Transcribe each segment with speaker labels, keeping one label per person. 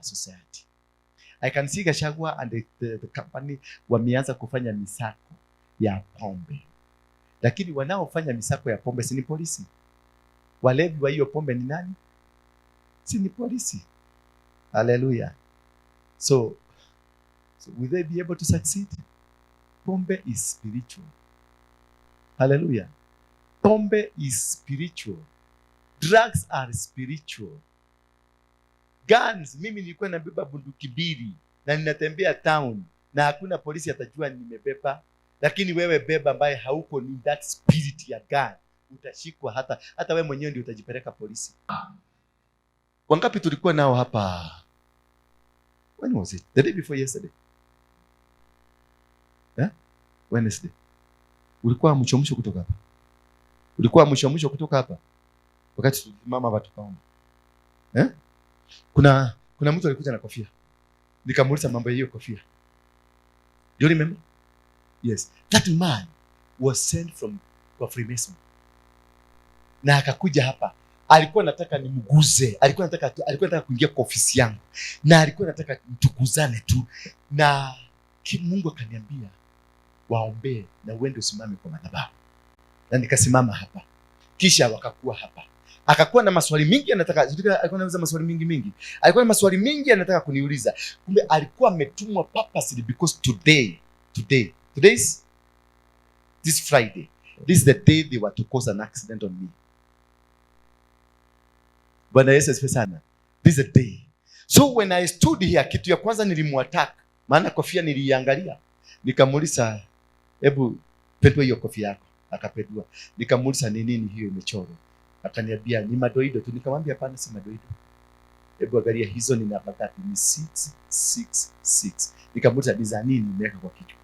Speaker 1: society. I can see Gachagua and the company wameanza kufanya misako ya pombe. Lakini wanaofanya misako ya pombe si ni polisi? Walevi wa hiyo pombe ni nani? Si ni polisi. Hallelujah. So will they be able to succeed? Pombe is spiritual. Hallelujah. Pombe is spiritual. Drugs are spiritual. Guns, mimi nilikuwa nabeba bunduki mbili na ninatembea town na hakuna polisi atajua nimebeba, lakini wewe beba ambaye hauko ni that spirit ya gun, utashikwa, hata wewe mwenyewe ndio utajipeleka polisi. Wangapi tulikuwa nao hapa? When was it? The day before yesterday? Wednesday. Ulikuwa mchomsho kutoka hapa? Ulikuwa mchomsho kutoka hapa? Wakati tulimama watu kaomba. Kuna mtu alikuja na kofia. Nikamuuliza mambo ya hiyo kofia. Do you remember? Yes. That man was sent from Freemason. Na akakuja hapa. Alikuwa anataka nimguze. Alikuwa anataka kuingia kwa ofisi yangu. Na alikuwa anataka mtukuzane tu. Na Mungu akaniambia waombee na uende usimame kwa madhabahu. Na nikasimama hapa. Kisha wakakuwa hapa. Akakuwa na maswali mingi alikuwa anauliza maswali mingi. Alikuwa na maswali mingi anataka kuniuliza. Kumbe alikuwa ametumwa purposely because today is this Friday. This is the day they were to cause an accident on me. Bwana Yesu asifiwe sana. This is the day. So when I stood here, kitu ya kwanza nilimuattack. Maana kofia niliangalia. Nikamuuliza, hebu pedua hiyo kofia yako. Akapedua. Nikamuuliza ni nini hiyo imechorwa? Akaniambia ni madoido tu. Nikamwambia hapana, si madoido. Hebu angalia hizo ni namba ngapi? Ni 666. Nikamuuliza ni za nini nimeweka kwa kichwa?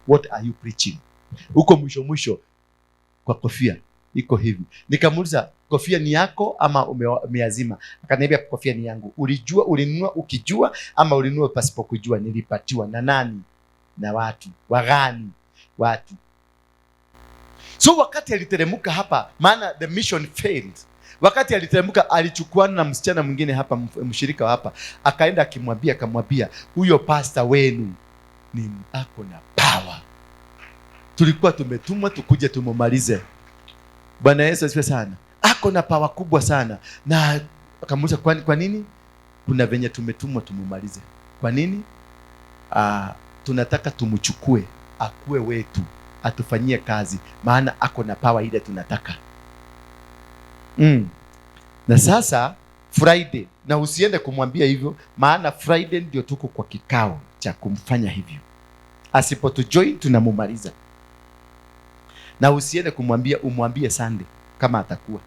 Speaker 1: What are you preaching? Uko mwisho kwa kofia iko hivi. Nikamuuliza kofia ni yako ama umeazima? Akaniambia kofia ni yangu. Ulinunua ukijua ama ulinunua pasipo kujua? Nilipatiwa na nani? Na watu. Wagani? Watu. So wakati aliteremka hapa, maana the mission failed. Wakati aliteremka alichukuana na msichana mwingine hapa, mshirika hapa, akaenda akamwambia huyo pastor wenu ni ako na power. Tulikuwa tumetumwa tukuje tumumalize. Bwana Yesu asifiwe sana. Ako na power kubwa sana. Na akamuuliza kwa nini? Kuna venye tumetumwa tumumalize. Kwa nini? Tunataka tumchukue akuwe wetu, atufanyie kazi, maana ako na power ile tunataka. Na sasa Friday, na usiende kumwambia hivyo, maana Friday ndio tuko kwa kikao cha kumfanya hivyo. Asipotujoin tunamumaliza. Na usiende kumwambia, umwambie Sunday kama atakuwa.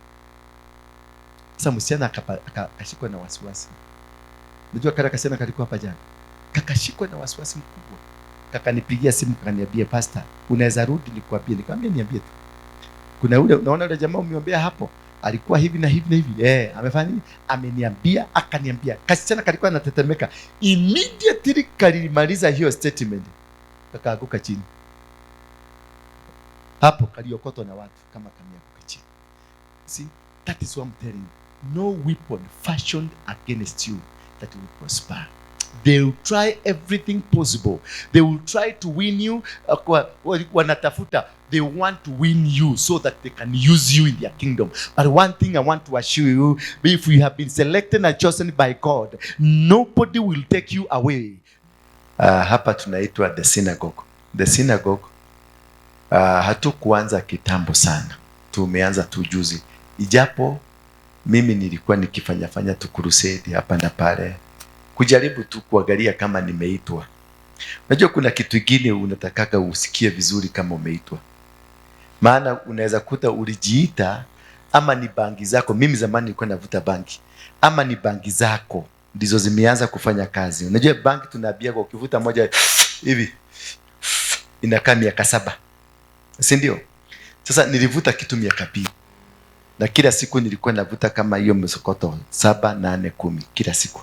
Speaker 1: Sasa msichana akashikwa na wasiwasi. Unajua kaka kasema kalikuwa hapa jana. Kakashikwa na wasiwasi mkubwa. Kakanipigia simu kaniambia, pastor, unaweza rudi nikwambie? Nikamwambia niambie tu. Kuna unaona yule jamaa umeombea hapo, alikuwa hivi na hivi na hivi. Amefanya nini? Ameniambia, akaniambia. Kasichana kalikuwa anatetemeka. Immediately kalimaliza hiyo statement. Kakaanguka chini. Hapo kaliokotwa na watu kama kamianguka chini. See, that is what I'm telling you. No weapon fashioned against you that will prosper. They will try everything possible. They will try to win you. Wanatafuta, they want to win you so that they can use you in their kingdom. But one thing I want to assure you, if you have been selected and chosen by God, nobody will take you away. Hapa tunaitwa the synagogue. The synagogue hatukuanza kitambo sana. Tumeanza tu juzi. Ijapo mimi nilikuwa nikifanya tu crusade hapa na pale, kujaribu tu kuangalia kama nimeitwa. Unajua kuna kitu kingine unataka usikie vizuri kama umeitwa. Maana unaweza kuta ulijiita ama ni bangi zako. Mimi zamani nilikuwa navuta bangi. Ama ni bangi zako ndizo zimeanza kufanya kazi. Unajua bangi tunaambia kwa ukivuta moja hivi inakaa miaka 7. Si ndio? Sasa nilivuta kitu miaka 2. Na kila siku nilikuwa navuta kama hiyo msokoto 7, 8, 10 kila siku.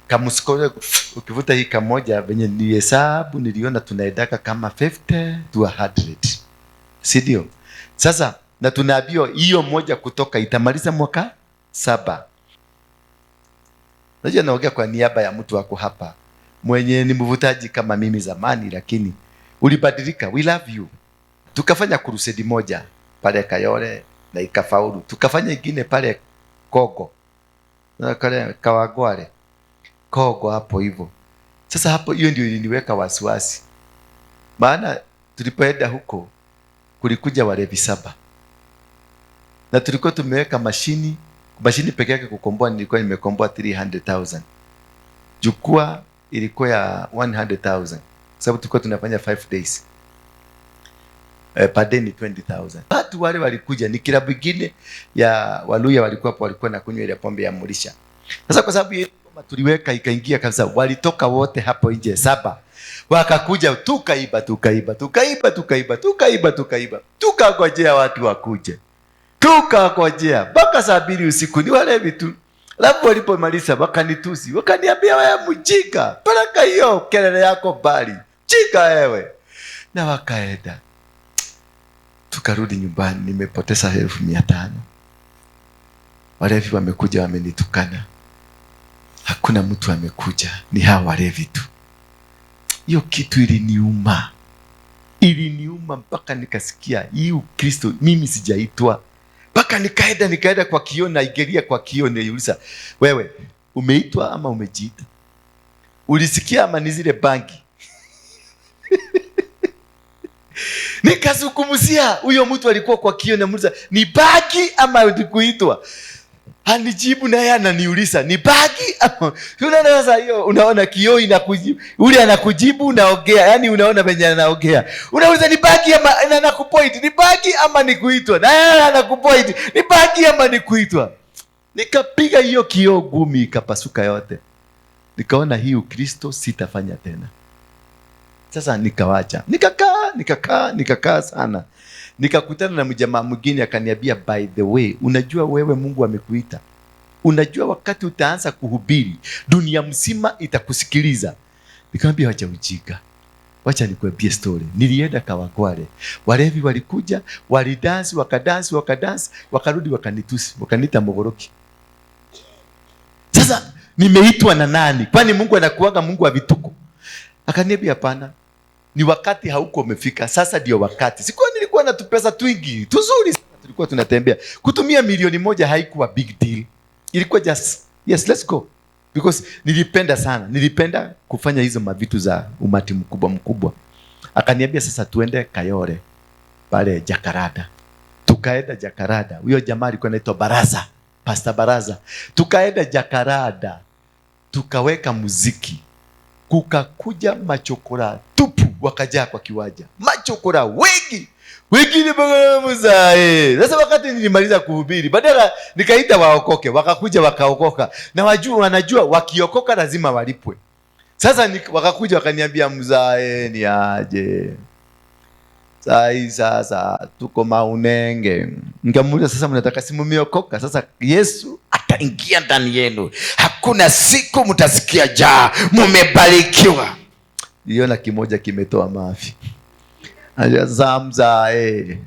Speaker 1: Kama msokoto ukivuta hii kamoja venye nihesabu niliona tunaendaka kama 50 to 100. Si ndio? Sasa na tunaambiwa hiyo moja kutoka itamaliza mwaka 7. Unajua naongea kwa niaba ya mtu wako hapa mwenye ni mvutaji kama mimi zamani, lakini ulibadilika. We love you. Tukafanya crusade moja pale Kayole na ikafaulu. Tukafanya ingine pale Kogo na kale Kawagware Kogo hapo hivyo. Sasa hapo hiyo ndio iliniweka wasiwasi, maana tulipoenda huko kulikuja walevi 7 na tulikuwa tumeweka mashini peke yake kukomboa. Nilikuwa nimekomboa 300,000. Jukwaa ilikuwa ya 100,000 sababu tulikuwa tunafanya 5 days. Per day ni 20,000. Watu wale walikuja, ni kilabu kingine ya Waluya walikuwa hapo, walikuwa na kunywa ile pombe ya mulisha. Sasa kwa sababu ile tuliweka ikaingia kabisa, walitoka wote hapo nje 7 wakakuja, tukaiba, tukangojea watu wakuje, tukangojea mpaka saa 2 usiku, ni walevi tu. Alafu walipomaliza wakanitusi, wakaniambia wewe mjinga, peleka hiyo kelele yako bali, mjinga wewe, na wakaenda. Tukarudi nyumbani, nimepoteza 1,500. Walevi wamekuja wamenitukana, hakuna mtu amekuja, ni hawa walevi tu. Hiyo kitu iliniuma mpaka nikasikia hii Ukristo mimi sijaitwa. Mpaka nikaenda kwa kioo, naigeria kwa kioo, niuliza, wewe umeitwa ama umejiita? Ulisikia ama ni zile bangi? Nikazungumzia huyo mtu alikuwa kwa kioo, namuuliza ni bagi ama ulikuitwa? Anijibu naye ananiuliza ni bagi ama. Unaona sasa hiyo, unaona kioo inakujibu, ule anakujibu unaongea, yani unaona venye anaongea. Unauliza ni bagi ama, anakupoint ni bagi ama ni kuitwa, na yeye anakupoint ni bagi ama ni kuitwa. Nikapiga hiyo kioo gumi ikapasuka yote. Nikaona hii Ukristo sitafanya tena. Sasa nikawacha, nikakaa sana. Nikakutana na mjamaa mwingine akaniambia, by the way, unajua wewe Mungu amekuita. Unajua wakati utaanza kuhubiri dunia mzima itakusikiliza. Nikamwambia wacha ujinga. Wacha nikuambie story. Nilienda Kawagware. Walevi walikuja, walidansi, wakadansi, wakarudi wakanitusi, wakaniita mogoroki. Sasa nimeitwa na nani? Kwani Mungu anakuaga Mungu wa vituko? Akaniambia hapana, ni wakati hauko umefika. Sasa ndio wakati. Sikuwa nilikuwa na tupesa twingi tuzuri sana, tulikuwa tunatembea. Kutumia 1,000,000 haikuwa big deal. Ilikuwa just yes, let's go, because nilipenda kufanya hizo mavitu za umati mkubwa. Akaniambia sasa tuende Kayole pale Jakarada. Tukaenda Jakarada. Huyo jamaa alikuwa anaitwa Baraza, Pastor Baraza. Tukaenda Jakarada, tukaweka muziki. Kukakuja machokora tupu, wakajaa kwa kiwanja. Machokora wengi ni mzae. Sasa wakati nilimaliza kuhubiri, badala nikaita waokoke, wakakuja wakaokoka. Na wanajua wakiokoka lazima walipwe. Sasa wakakuja wakaniambia, mzae ni aje? Sasa tuko Maunenge. Nikamuuliza, sasa mnataka simu mmeokoka? Sasa Yesu ataingia ndani yenu, hakuna siku mtasikia njaa, mmebarikiwa. Niona kimoja kimetoa mafi. Mzae,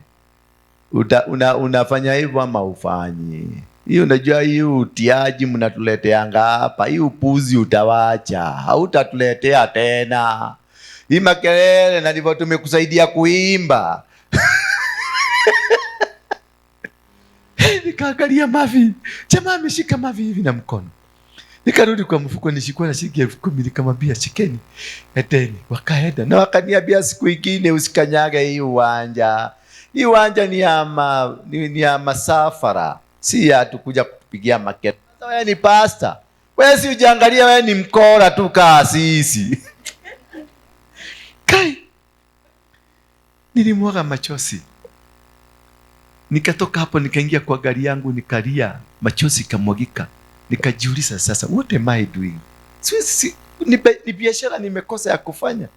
Speaker 1: unafanya hivyo ama ufanyi? Hii unajua hii utiaji mnatuleteanga hapa, hii upuzi utawacha, hautatuletea tena. Hii makelele na ndivyo tumekusaidia kuimba. Nikaangalia mavi, jamaa ameshika mavi hivi na mkono. Nikarudi kwa mfuko, nishikwa na shilingi 10,000, nikamwambia shikeni, eteni. Wakaenda na wakaniambia siku ingine usikanyage hii uwanja. Hii uwanja ni ya masafara, si ya tukuja kupigia makete. Wewe ni pastor, wewe si ujiangalia, wewe ni mkora tu kaa sisi. Kai, nilimwaga machozi. Nikatoka hapo nikaingia kwa gari yangu, nikalia, machozi kamwagika. Nikajiuliza sasa, what am I doing? Ni biashara nimekosa ya kufanya.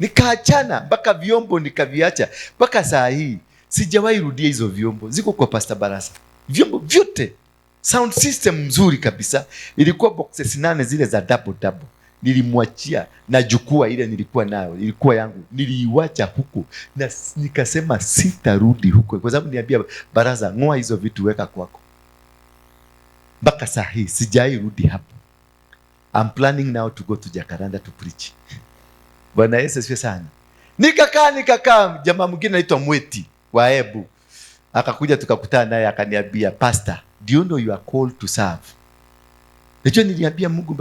Speaker 1: Nikaachana, mpaka vyombo nikaviacha. Mpaka saa hii sijawahi rudia hizo vyombo. Ziko kwa Pastor Barasa. Vyombo vyote. Sound system mzuri kabisa. Ilikuwa boxes 8 zile za double. Nilimwachia, na jukwaa ile nilikuwa nayo, ilikuwa yangu. Niliiwacha huko na nikasema sitarudi huko, kwa sababu niambia Baraza, ngoa hizo vitu weka kwako. Mpaka saa hii sijawahi rudi hapo. I'm planning now to go to Jacaranda to preach. Bwana Yesu asifiwe sana. Nikakaa jamaa mwingine anaitwa Mweti wa Ebu. Akakuja tukakutana naye akaniambia, "Pastor, do you know you are called to serve?" Najua niliambia Mungu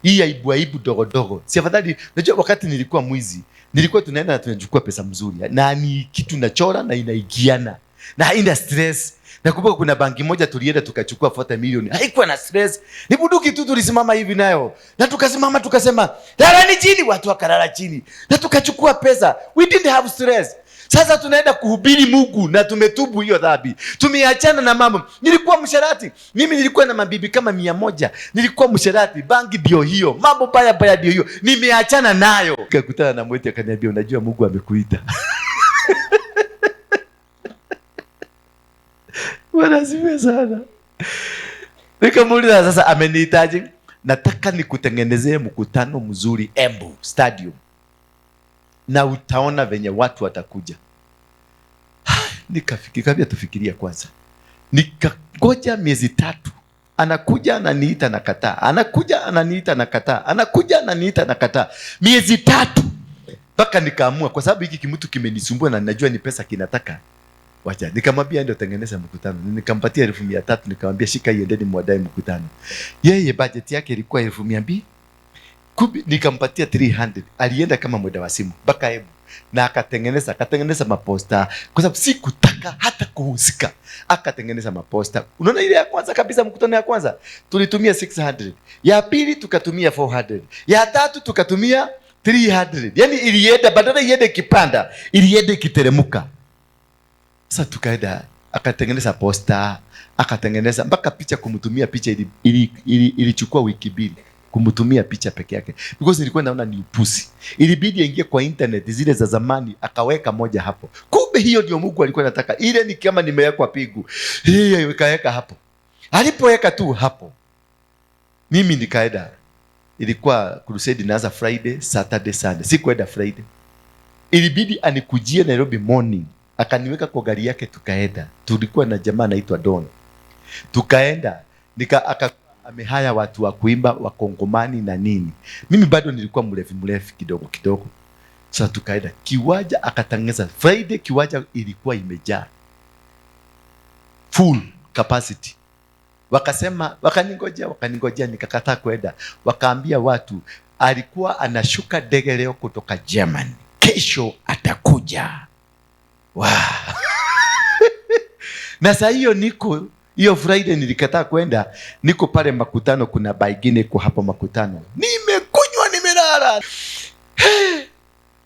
Speaker 1: hii aibu dogo. Si afadhali, najua wakati nilikuwa mwizi, nilikuwa tunaenda na tunachukua pesa mzuri. Na ni kitu nachora na inaigiana. Na haina stress. Nakumbuka kuna banki moja tulienda tukachukua 40 milioni. Haikuwa na stress. Ni bunduki tu tulisimama hivi nayo. Na tukasimama tukasema, "Lalani chini," watu wakalala chini. Na tukachukua pesa. We didn't have stress. Sasa tunaenda kuhubiri Mungu na tumetubu hiyo dhambi. Tumeachana na mambo. Nilikuwa msharati. Mimi nilikuwa na mabibi kama 100. Nilikuwa msharati. Bangi ndio hiyo. Mambo baya ndio hiyo. Nimeachana nayo. Nikakutana na Mwete akaniambia, "Unajua Mungu amekuita." Bwana asifiwe sana. Nikamuuliza sasa amenihitaji, "Nataka nikutengenezee mkutano mzuri Embu Stadium. Na utaona venye watu watakuja." Nikafikiria tufikiria kwanza. Nikagoja miezi 3. Anakuja ananiita nakataa. Anakuja ananiita nakataa. Anakuja ananiita nakataa. Miezi 3. Mpaka nikaamua kwa sababu hiki kimutu kimenisumbua na ninajua ni pesa kinataka. Wacha nikamwambia ndio tengeneza mkutano. Nikampatia 1300 nikamwambia shika iendeni muandae mkutano. Yeye budget yake ilikuwa 1200. Nikampatia 300. Alienda kama mwenda wa simu mpaka Ebu na akatengeneza maposta kwa sababu sikutaka hata kuhusika. Akatengeneza maposta. Unaona ile ya kwanza kabisa, mkutano ya kwanza tulitumia 600. Ya pili tukatumia 400. Ya tatu tukatumia 300. Yaani ilienda badala iende kipanda, ilienda kiteremuka. Sasa tukaenda akatengeneza posta, akatengeneza mpaka picha kumtumia picha ilichukua wiki 2. Kumtumia picha peke yake because nilikuwa naona ni upusi. Ilibidi aingie kwa internet zile za zamani akaweka moja hapo. Kumbe hiyo ndio Mungu alikuwa anataka. Ile ni kama nimewekwa pigu. Hiyo ikaweka hapo. Alipoweka tu hapo, mimi nikaenda. Ilikuwa crusade inaanza Friday, Saturday, Sunday. Sikuenda Friday. Ilibidi anikujie Nairobi morning. Akaniweka kwa gari yake tukaenda. Tulikuwa na jamaa anaitwa Don. Tukaenda amehaya watu wa kuimba wa Kongomani na nini. Mimi bado nilikuwa mrefu kidogo. Sasa tukaenda kiwanja, akatangaza Friday kiwanja ilikuwa imejaa full capacity. Wakasema wakaningojea nikakataa kwenda. Wakaambia watu alikuwa anashuka ndege leo kutoka Germany. Kesho atakuja. Wow. Na saa hiyo Friday nilikataa kwenda, niko pale makutano, kuna baigine kwa hapo makutano. Nimekunywa nimelala.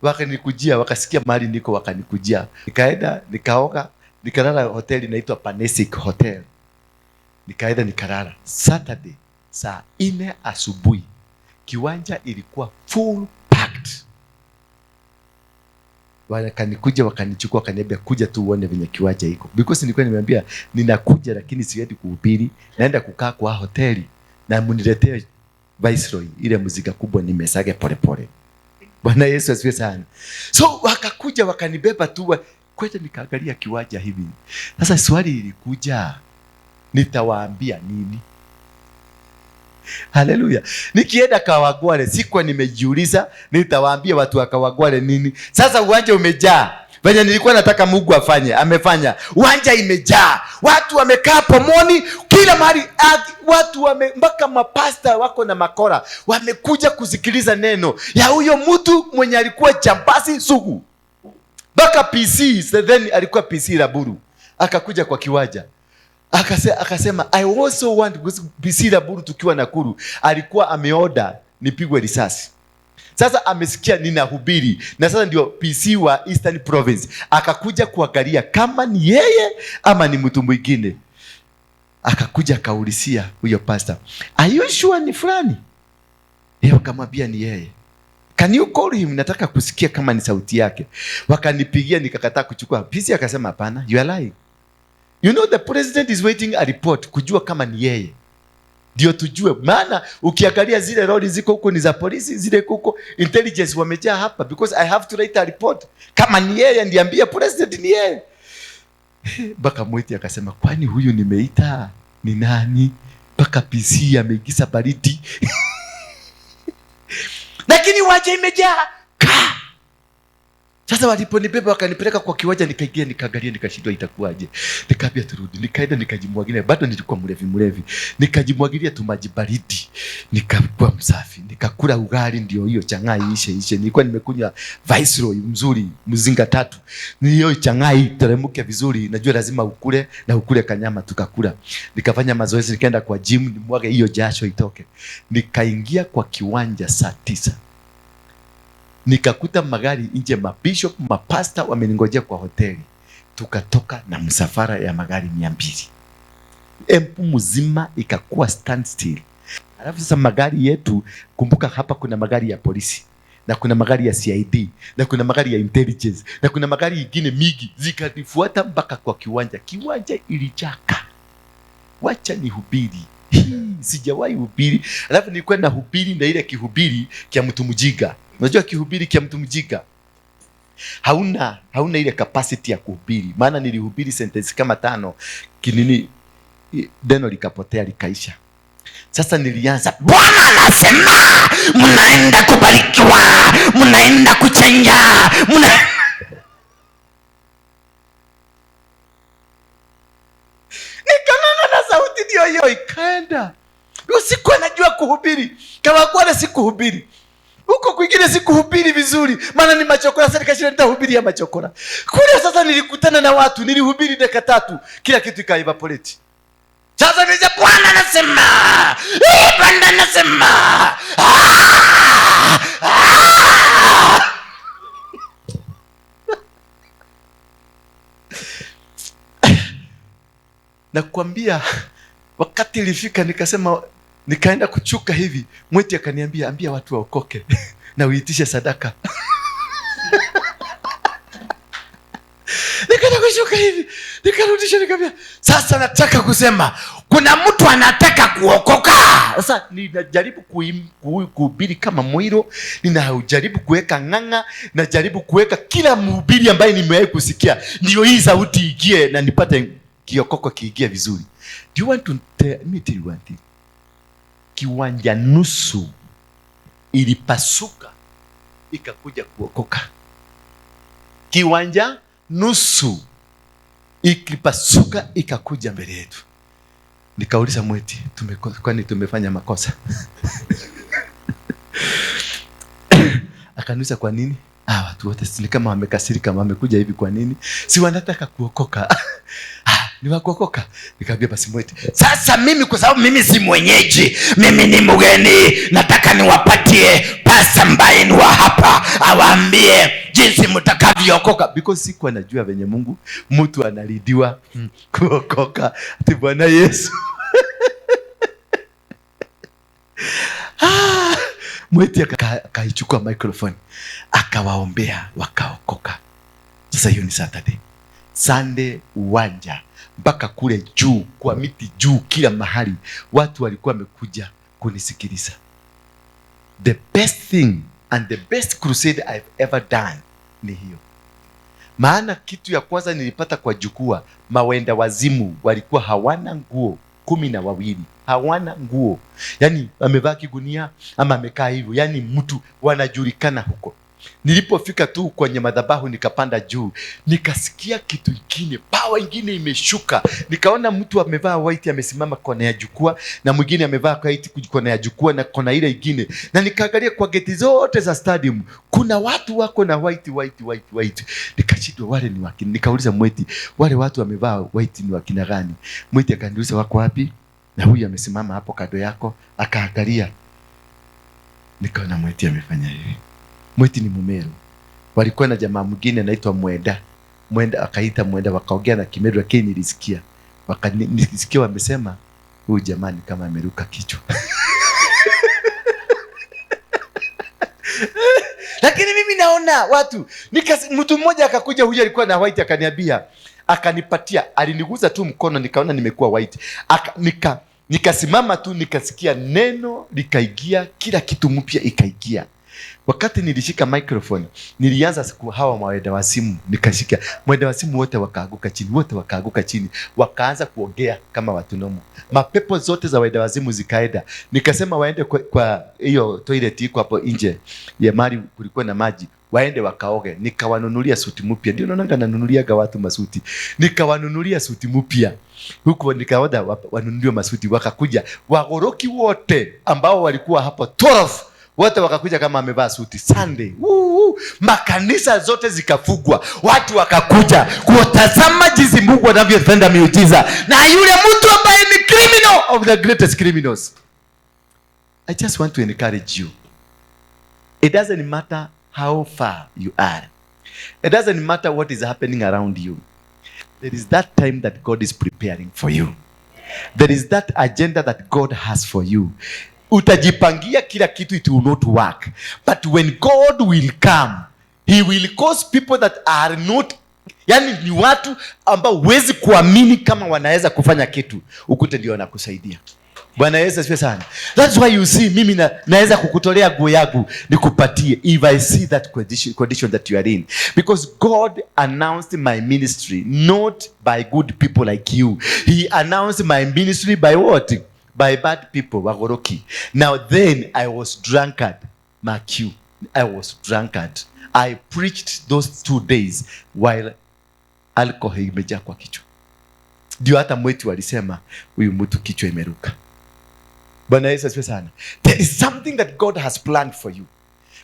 Speaker 1: Wakanikujia, wakasikia mahali niko wakanikujia. Nikaenda, nikaoga, nikalala hoteli inaitwa Panesic Hotel. Nikaenda nikalala. Saturday saa 4 asubuhi kiwanja ilikuwa full packed. Wakanikuja wakanichukua wakaniambia kuja tu uone venye kiwanja iko. Because nilikuwa nimeambia ninakuja lakini siwezi kuhubiri, naenda kukaa kwa hoteli na muniletee Viceroy ile muziki kubwa nimesage pole. Bwana Yesu asifiwe sana. So wakakuja wakanibeba tu kwenda nikaangalia kiwanja hivi. Sasa swali ilikuja, nitawaambia nini? Haleluya. Nikienda Kawagware sikuwa nimejiuliza nitawaambia watu wa Kawagware nini. Sasa uwanja umejaa. Venye nilikuwa nataka Mungu afanye, amefanya. Uwanja imejaa. Watu wamekaa pomoni kila mahali, watu mpaka mapasta wako na makora wamekuja kusikiliza neno ya huyo mtu mwenye alikuwa jambasi sugu. Mpaka PC, then alikuwa PC Raburu. Akakuja kwa kiwanja. Akasema I also want PC Raburu tukiwa Nakuru. Alikuwa ameorder nipigwe risasi. Sasa amesikia ninahubiri na sasa ndio PC wa Eastern Province. Akakuja kuangalia kama ni yeye ama ni mtu mwingine. Akakuja akaulisia huyo pastor, "Are you sure ni fulani?" Yeye akamwambia ni yeye. "Can you call him? Nataka kusikia kama ni sauti yake." Wakanipigia nikakataa kuchukua. PC akasema hapana, you are lying. You know the president is waiting a report kujua kama ni yeye. Ndio tujue, maana ukiangalia zile roli ziko huko ni za polisi, zile huko intelligence wamejaa hapa, because I have to write a report kama ni yeye, ndiambia president ni yeye. Baka Mwiti akasema kwani huyu nimeita ni nani? mpaka PC ameingiza baridi. Lakini waje imejaa. Sasa waliponibeba wakanipeleka kwa kiwanja, nikaingia nikaangalia, nikashindwa itakuwaje. Nikaambia turudi, nikaenda nikajimwagilia, bado nilikuwa mlevi. Nikajimwagilia tu maji baridi, nikakuwa msafi, nikakula ugali ndio hiyo changai ishe. Nilikuwa nimekunywa Viceroy mzuri, mzinga 3. Ni hiyo changai teremke vizuri, najua lazima ukule na ukule kanyama, tukakula. Nikafanya mazoezi, nikaenda kwa gym nimwage hiyo jasho itoke. Nikaingia kwa kiwanja saa 9. Nikakuta magari nje, mabishop, mapasta wameningojea kwa hoteli. Tukatoka na msafara ya magari 200. Empu mzima ikakuwa standstill. Alafu sasa magari yetu, kumbuka hapa kuna magari ya polisi na kuna magari ya CID na kuna magari ya intelligence na kuna magari mengine mingi, zikanifuata mpaka kwa kiwanja. Kiwanja ilijaka. Wacha nihubiri. Sijawahi hubiri. Alafu nilikuwa na hubiri na ile kihubiri kia mtu mjinga. Unajua kihubiri kia mtu mjinga hauna ile capacity ya kuhubiri. Maana nilihubiri sentence kama 5, kinini deno likapotea likaisha. Sasa nilianza, Bwana anasema mnaenda kubarikiwa, mnaenda kuchenja, nikanana na sauti ndio hiyo ikaenda. Usiku anajua kuhubiri, kama kwa sikuhubiri. Huko kwingine sikuhubiri vizuri, maana ni machokora. Sasa nikashindwa nitahubiri ya machokora. Kule sasa nilikutana na watu, nilihubiri dakika 3, kila kitu ika-evaporate. Sasa nije, Bwana anasema, Bwana anasema. Nakwambia wakati ilifika nikasema, nikaenda kuchuka hivi, mweti akaniambia, ambia watu waokoke na uitishe sadaka. Nikaenda kushuka hivi, nikarudisha, nikamwambia, sasa nataka kusema kuna mtu anataka kuokoka. Sasa ninajaribu kuhubiri kama mwiro, ninajaribu kuweka ng'ang'a, najaribu kuweka kila mhubiri ambaye nimewahi kusikia, ndio hii sauti igie na nipate kiokoko kiingie vizuri. Do you want to tell me one thing? Kiwanja nusu ilipasuka ikakuja kuokoka. Kiwanja nusu ikipasuka ikakuja mbele yetu. Nikauliza mweti, kwani tumefanya makosa? Akaniuliza kwa nini? Watu wote si kama wamekasirika, wamekuja hivi kwa nini? Si wanataka kuokoka. Ni wakuokoka. Nikamwambia basi mwete, sasa mimi kwa sababu mimi si mwenyeji, mimi ni mgeni, nataka niwapatie pasa ambaye ni wa hapa, awaambie jinsi mtakavyookoka. Because siku anajua venye Mungu mtu analidiwa kuokoka. Ati Bwana Yesu. Mwete akaichukua microphone, akawaombea, wakaokoka. Sasa hiyo ni Saturday. Sunday uwanja mpaka kule juu kwa miti juu, kila mahali watu walikuwa wamekuja kunisikiliza. The best thing and the best crusade I've ever done ni hiyo. Maana kitu ya kwanza nilipata kwa jukwaa, mawenda wazimu walikuwa hawana nguo 12, hawana nguo. Yani amevaa kigunia ama amekaa hivyo, yani mtu wanajulikana huko. Nilipofika tu kwenye madhabahu, nikapanda juu, nikasikia kitu kingine, power ingine imeshuka. Nikaona mtu amevaa white amesimama kona ya jukwaa, na mwingine amevaa white kona ya jukwaa na kona ile ingine. Na nikaangalia kwa geti zote za stadium, kuna watu wako na white. Nikashindwa wale ni wakina. Nikauliza mweti, wale watu wamevaa white ni wakina gani? Mweti akaniuliza wako wapi? Na huyu amesimama hapo kando yako. Akaangalia, nikaona mweti amefanya hivi. Mweti ni Mumeru. Walikuwa na jamaa mwingine anaitwa Mwenda. Akaita Mwenda, wakaongea na Kimeru, lakini nilisikia. Nilisikia wamesema huyu jamaa ni kama ameruka kichwa. Lakini mimi naona watu, mtu mmoja akakuja, huyu alikuwa na white, akaniambia, akanipatia, aliniguza tu mkono, nikaona nimekuwa white. Nikasimama tu, nikasikia neno likaingia, kila kitu mpya ikaingia. Wakati nilishika microphone, nilianza siku hawa maweda wa simu, nikashika mweda wa simu wote wakaaguka chini, wakaanza kuongea kama watu nomo. Mapepo zote za weda wa simu zikaenda. Nikasema waende kwa hiyo toilet iko hapo nje ya mali kulikuwa na maji, waende wakaoge. Nikawanunulia suti mpya. Ndio naona nanunuliaga watu masuti. Nikawanunulia suti mpya. Huko nikaoda wanunuliwe masuti, wakakuja wagoroki wote ambao walikuwa hapo 12 wote wakakuja kama amevaa suti. Sunday makanisa zote zikafugwa, watu wakakuja kuwatazama jinsi Mungu anavyotenda miujiza na yule mtu ambaye ni criminal of the greatest criminals. I just want to encourage you. It doesn't matter how far you are. It doesn't matter what is happening around you. There is that time that God is preparing for you. There is that agenda that God has for you. Utajipangia kila kitu, it will not work. But when God will come, He will cause people that are not, yani ni watu ambao huwezi kuamini kama wanaweza kufanya kitu, ukute ndio wanakusaidia. Bwana Yesu asifiwe sana. That's why you see mimi naweza kukutolea nguo yangu nikupatie if I see that condition that you are in, because God announced my ministry not by good people like you. He announced my ministry by what? By bad people, wagoroki. Now then I was drunkard, mark you. I was drunkard. I preached those 2 days while alcohol imejaa kwa kichwa. Ndio hata mwetu walisema huyu mtu kichwa imeruka. Bwana Yesu asifiwe sana. There is something that God has planned for you.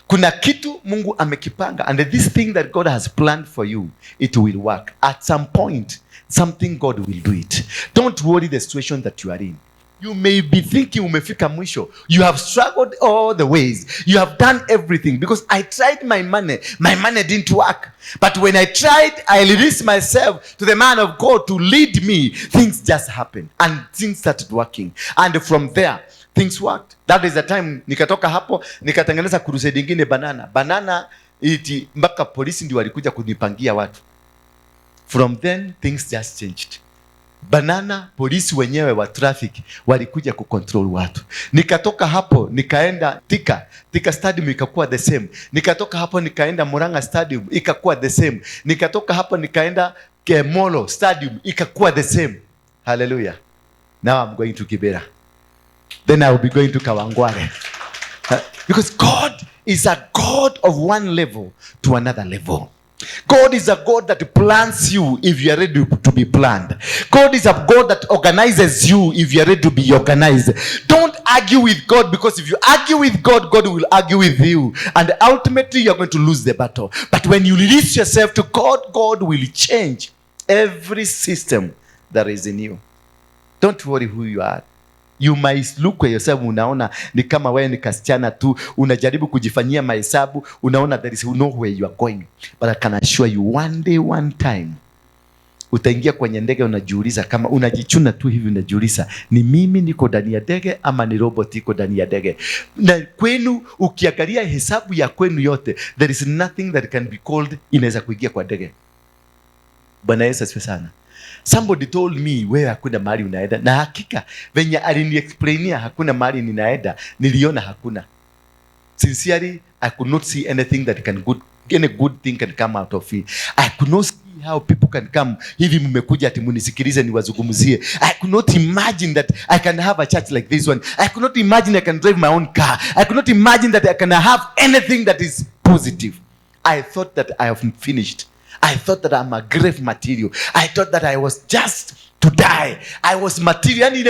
Speaker 1: Kuna kitu Mungu amekipanga, and this thing that God has planned for you, it will work. At some point, something God will do it. Don't worry the situation that you are in. You may be thinking umefika mwisho. You have struggled all the ways. You have done everything because I tried my money. My money didn't work. But when I tried, I released myself to the man of God to lead me. Things just happened and things started working. And from there, things worked. That is the time nikatoka hapo, nikatengeneza crusade nyingine Banana iti mpaka polisi ndio walikuja kunipangia watu. From then, things just changed. Banana, polisi wenyewe wa traffic walikuja kucontrol watu. Nikatoka hapo nikaenda Tika Stadium ikakuwa the same. Nikatoka hapo nikaenda Muranga Stadium ikakuwa the same. Nikatoka hapo nikaenda Molo Stadium ikakuwa the same. Hallelujah. Now I'm going to Kibera. Then I will be going to Kawangware. Because God is a God of one level to another level. God is a God that plans you if you are ready to be planned. God is a God that organizes you if you are ready to be organized. Don't argue with God, because if you argue with God, God will argue with you. And ultimately you are going to lose the battle. But when you release yourself to God, God will change every system that is in you. Don't worry who you are. You might look at yourself, unaona ni kama wewe ni kasichana tu, unajaribu kujifanyia mahesabu, unaona there is nowhere you are going. But I can assure you, one day, one time, utaingia kwenye ndege, unajiuliza kama unajichuna tu hivi, unajiuliza ni mimi niko ndani ya ndege ama ni robot iko ndani ya ndege. Na kwenu ukiangalia hesabu ya kwenu yote, there is nothing that can be called inaweza kuingia kwa ndege. Bwana Yesu asifiwe sana. Somebody told me wewe hakuna mahali unaenda, na hakika venye aliniexplainia hakuna mahali ninaenda, niliona hakuna. Sincerely, I could not see anything that can any good thing can come out of it. I could not see how people can come hivi mmekuja ati munisikilize niwazungumzie. I could not imagine that I can have a church like this one. I could not imagine I can drive my own car. I could not imagine that I can have anything that is positive. I thought that I have finished. I thought that I'm a grave material. I thought that I was just to die. I was material. Yani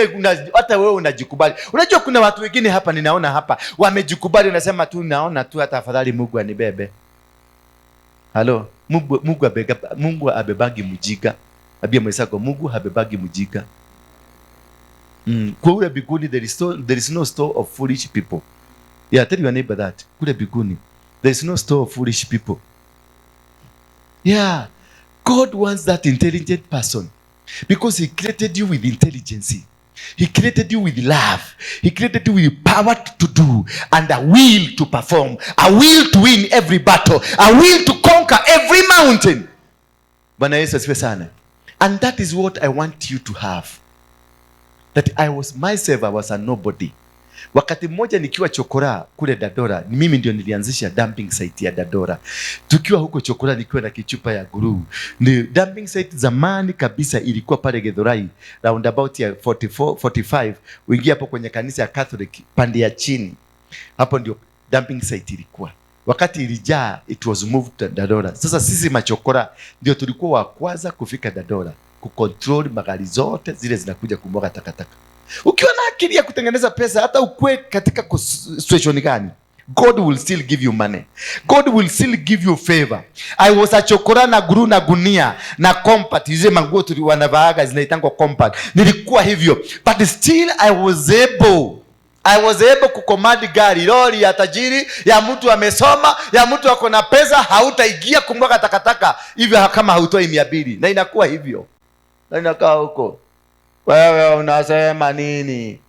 Speaker 1: hata wewe unajikubali. Unajua kuna watu wengine hapa ninaona hapa wamejikubali, unasema tu naona tu hata afadhali Mungu anibebe. Halo, Mungu abebagi mujiga. Abia mwesako Mungu habebagi mujiga. Kule biguni there is no store of foolish people. Yeah, tell your neighbor that. Kule biguni there is no store of foolish people. Yeah, God wants that intelligent person because He created you with intelligence. He created you with love. He created you with power to do and a will to perform, a will to win every battle, a will to conquer every mountain. Bwana Yesu asifiwe sana. And that is what I want you to have. That I was a nobody. Wakati mmoja nikiwa Chokora kule Dandora, mimi ndio nilianzisha dumping site ya Dandora. Tukiwa huko Chokora nikiwa na kichupa ya guru. Ni dumping site zamani kabisa ilikuwa pale Githurai, roundabout ya 44 45, uingia hapo kwenye kanisa ya Catholic pande ya chini. Hapo ndio dumping site ilikuwa. Wakati ilijaa, it was moved to Dandora. Sasa sisi machokora ndio tulikuwa wa kwanza kufika Dandora, kucontrol magari zote zile zinakuja kumwaga takataka. Ukiwa na akili ya kutengeneza pesa, hata ukue katika situation gani, God will still give you money. God will still give you favor. I was a chokora na guru na gunia na compact. Hizo manguo tuliwanavaaga zinaitangwa compact. Nilikuwa hivyo. But still I was able kucommand gari, lori ya tajiri, ya mtu amesoma, ya mtu ako na pesa, hautaigia kumwaga takataka hivyo kama hautoi 200. Na inakuwa hivyo. Na inakaa huko. Wewe unasema nini?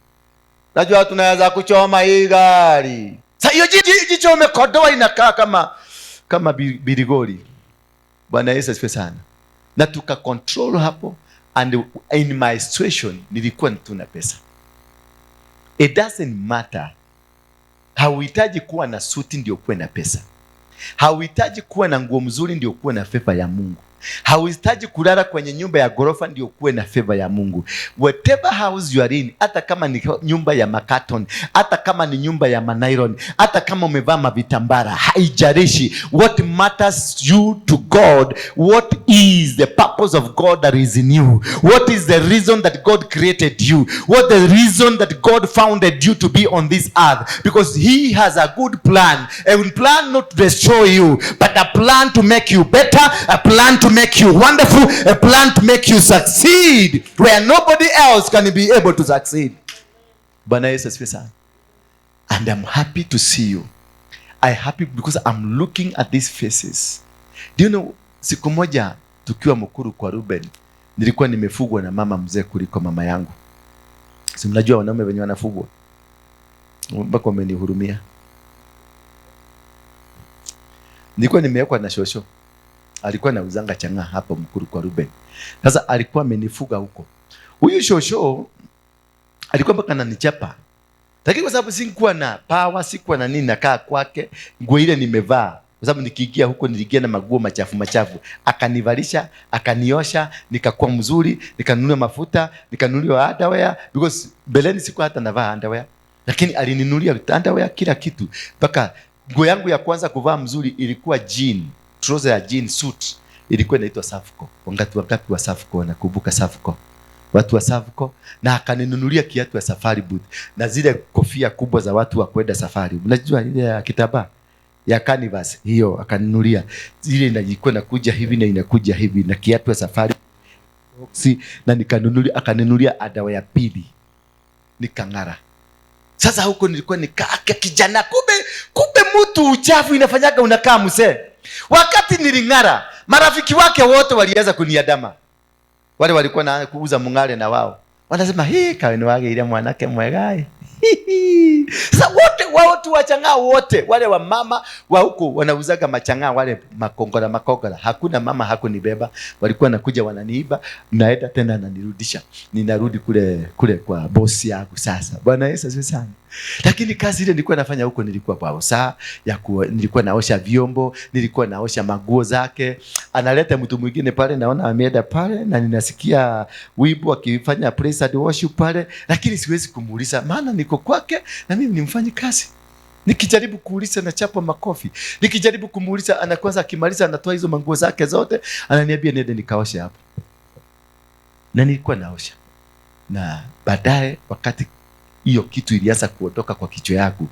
Speaker 1: Najua tunaweza kuchoma hii gari. Sasa hiyo jicho umekodoa inakaa kama birigori. Bwana Yesu asifiwe sana. Na tuka control hapo, and in my situation nilikuwa tuna pesa. It doesn't matter. Hauhitaji kuwa na suti ndio kuwe na pesa. Hauhitaji kuwa na nguo mzuri ndio kuwe na favor ya Mungu. Hauhitaji kulala kwenye nyumba ya gorofa ndio kuwe na favor ya Mungu. Whatever house you are in, hata kama ni nyumba ya makaton, hata kama ni nyumba ya manairon, hata kama umevaa mavitambara, haijalishi. What matters you to God? What is the purpose of God that is in you? What is the reason that God created you? What the reason that God founded you to be on this earth? Because He has a good plan. A plan not to destroy you, but a plan to make you better, a plan to make you wonderful, a plan to make you succeed where nobody else can be able to succeed. Bwana Yesu asifiwe sana. And I'm happy to see you. I'm happy because I'm looking at these faces. Do you know, siku moja tukiwa Mukuru kwa Ruben, nilikuwa nimefugwa na mama mzee kuliko mama yangu. Si mnajua wanaume wenye wanafugwa? Mpaka wamenihurumia. Nilikuwa nimewekwa na shosho. Alikuwa na uzanga changa hapo Mukuru kwa Ruben. Sasa alikuwa amenifuga huko. Huyu shosho alikuwa mpaka ananichapa. Lakini kwa sababu sikuwa na power, sikuwa na nini, nakaa kwake, nguo ile nimevaa. Kwa sababu nikiingia huko niliingia na maguo machafu. Akanivalisha, akaniosha, nikakuwa mzuri, nikanunua mafuta, nikanunulia underwear, because beleni sikuwa hata navaa underwear. Lakini alininunulia underwear, kila kitu. Mpaka nguo yangu ya kwanza kuvaa mzuri ilikuwa jean. Trouser ya jean suit ilikuwa inaitwa Safco. Wangapi wa Safco wanakumbuka Safco? Watu wa Safco. Na akaninunulia kiatu ya safari boot na zile kofia kubwa za watu wa kwenda safari. Unajua ile ya kitambaa ya canvas hiyo akaninunulia. Zile ilikuwa inakuja hivi na inakuja hivi, na kiatu ya safari boxi, na akaninunulia adawa ya pili. Nikang'ara. Sasa huko nilikuwa nikaa kijana, kumbe mtu uchafu inafanyaga unakaa mzee. Wakati niling'ara, marafiki wake wote walianza kuniadama. Wale walikuwa na kuuza mung'are na wao wanasema, hii kawini wage ile mwanake mwegai. Sasa watu wachanga wote, wale wa mama wa huko wanauzaga machanga, wale makongora. Hakuna mama hakunibeba, walikuwa nakuja wananiiba, naenda tena ananirudisha. Ninarudi kule kwa bosi yangu sasa. Bwana Yesu asifiwe sana. Lakini kazi ile nilikuwa nafanya huko, nilikuwa kwa usaa nilikuwa naosha vyombo, nilikuwa naosha maguo zake. Analeta mtu mwingine pale, naona ameenda pale na ninasikia wimbo akifanya praise and worship pale, lakini siwezi kumuuliza maana niko kwake na mimi ni mfanyi kazi. Nikijaribu kuuliza na chapa makofi. Nikijaribu kumuuliza anakwanza, akimaliza anatoa hizo manguo zake zote, ananiambia nende nikaoshe hapo. Na nilikuwa naosha. Na baadaye wakati hiyo kitu ilianza kuondoka kwa kichwa yangu,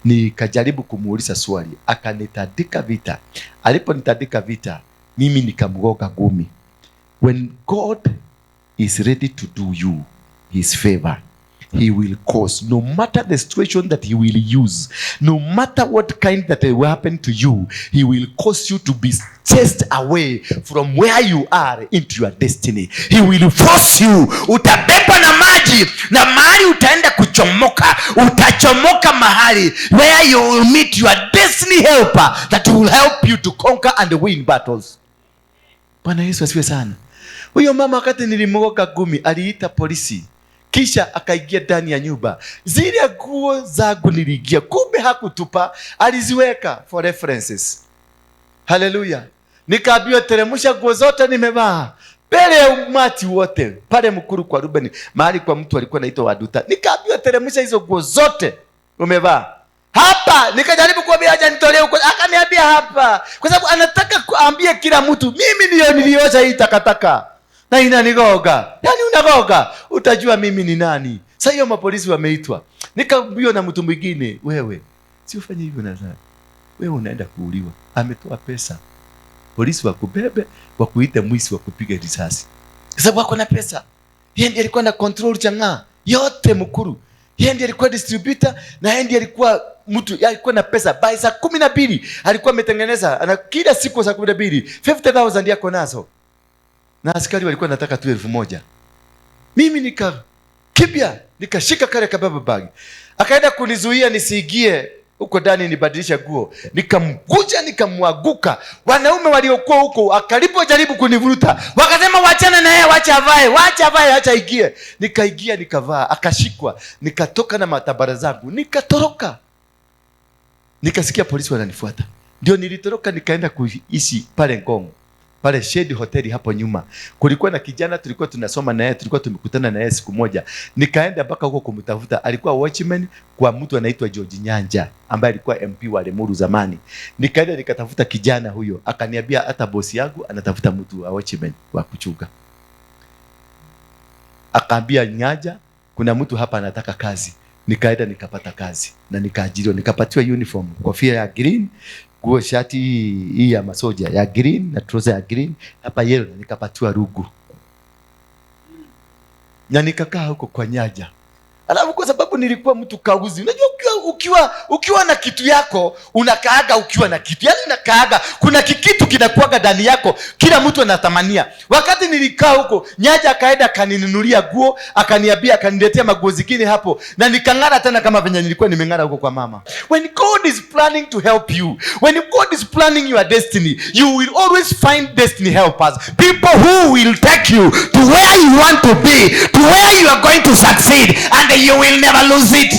Speaker 1: nikajaribu kumuuliza swali, akanitandika vita. Aliponitandika vita, mimi nikamgoga gumi. When God is ready to do you his favor, He will cause, no matter the situation that He will use, no matter what kind that will happen to you, He will cause you to be chased away from where you are into your destiny. He will force you. Utabeba na maji, na mahali utaenda kuchomoka. Utachomoka mahali where you will meet your destiny helper that will help you to conquer and win battles. Bwana Yesu asifiwe sana. Huyo mama wakati nilimgoga gumi aliita polisi. Kisha akaingia ndani ya nyumba. Zile nguo zangu niliingia, kumbe hakutupa, aliziweka for references. Hallelujah. Nikaambiwa teremsha nguo zote nimevaa. Mbele ya umati wote, pale mkuru kwa Ruben, mahali kwa mtu alikuwa anaitwa Waduta. Nikaambiwa teremsha hizo nguo zote umevaa. Hapa nikajaribu kuambia aje nitolee huko, akaniambia hapa. Kwa sababu anataka kuambia kila mtu mimi ndio niliosha hii takataka. Na inanigoga. Yaani unagoga, utajua mimi ni nani. Sasa hiyo mapolisi wameitwa. Nikaambiwa na mtu mwingine, wewe si ufanye hivyo na sasa. Wewe unaenda kuuliwa. Ametoa pesa. Polisi wakubebe, wakuite mwizi, wakupiga risasi. Kwa sababu wako na pesa. Yeye ndiye alikuwa na control changa yote mkuru. Yeye ndiye alikuwa distributor na yeye ndiye alikuwa mtu alikuwa na pesa. By saa 12 alikuwa ametengeneza, ana kila siku saa 12 50,000 yako nazo. Na askari walikuwa nataka tu 1,000. Mimi nikakibia, nikashika kale kababa bag. Akaenda kunizuia nisiingie huko ndani nibadilisha nguo. Nikamkuja nikamwaguka. Wanaume waliokuwa huko akalipojaribu kunivuruta, wakasema wachana na yeye, wacha avae, acha ingie. Nikaingia nikavaa, akashikwa. Nikatoka na matabara zangu, nikatoroka. Nikasikia polisi wananifuata. Ndio nilitoroka nikaenda kuishi pale Ngong. Pale Shade Hotel hapo nyuma. Kulikuwa na kijana tulikuwa tunasoma na yeye, tulikuwa tumekutana na yeye siku moja. Nikaenda mpaka huko kumtafuta. Alikuwa watchman kwa mtu anaitwa George Nyanja, ambaye alikuwa MP wa Lemuru zamani. Nikaenda nikatafuta kijana huyo, akaniambia hata bosi yangu anatafuta mtu wa watchman wa kuchunga. Akaambia Nyanja, kuna mtu hapa anataka kazi. Nikaenda nikapata kazi na nikaajiriwa, nikapatiwa uniform, kofia ya green, nguo shati hii ya masoja ya green na trouser ya green, hapa yellow, na nikapatiwa rugu. Na nikakaa huko kwa Nyanja. Alafu kwa sababu nilikuwa mtu kauzi, unajua ukiwa na kitu yako, unakaaga ukiwa na kitu. Yaani unakaaga, kuna kitu kinakuaga ndani yako, kila mtu anatamania. Wakati nilikaa huko, Nyanja akaenda akaninunulia nguo, akaniambia akaniletea maguo zingine hapo, na nikang'ara tena kama venye nilikuwa nimeng'ara huko kwa mama. When God is planning to help you, when God is planning your destiny, you will always find destiny helpers. People who will take you to where you want to be, to where you are going to succeed, and you will never lose it.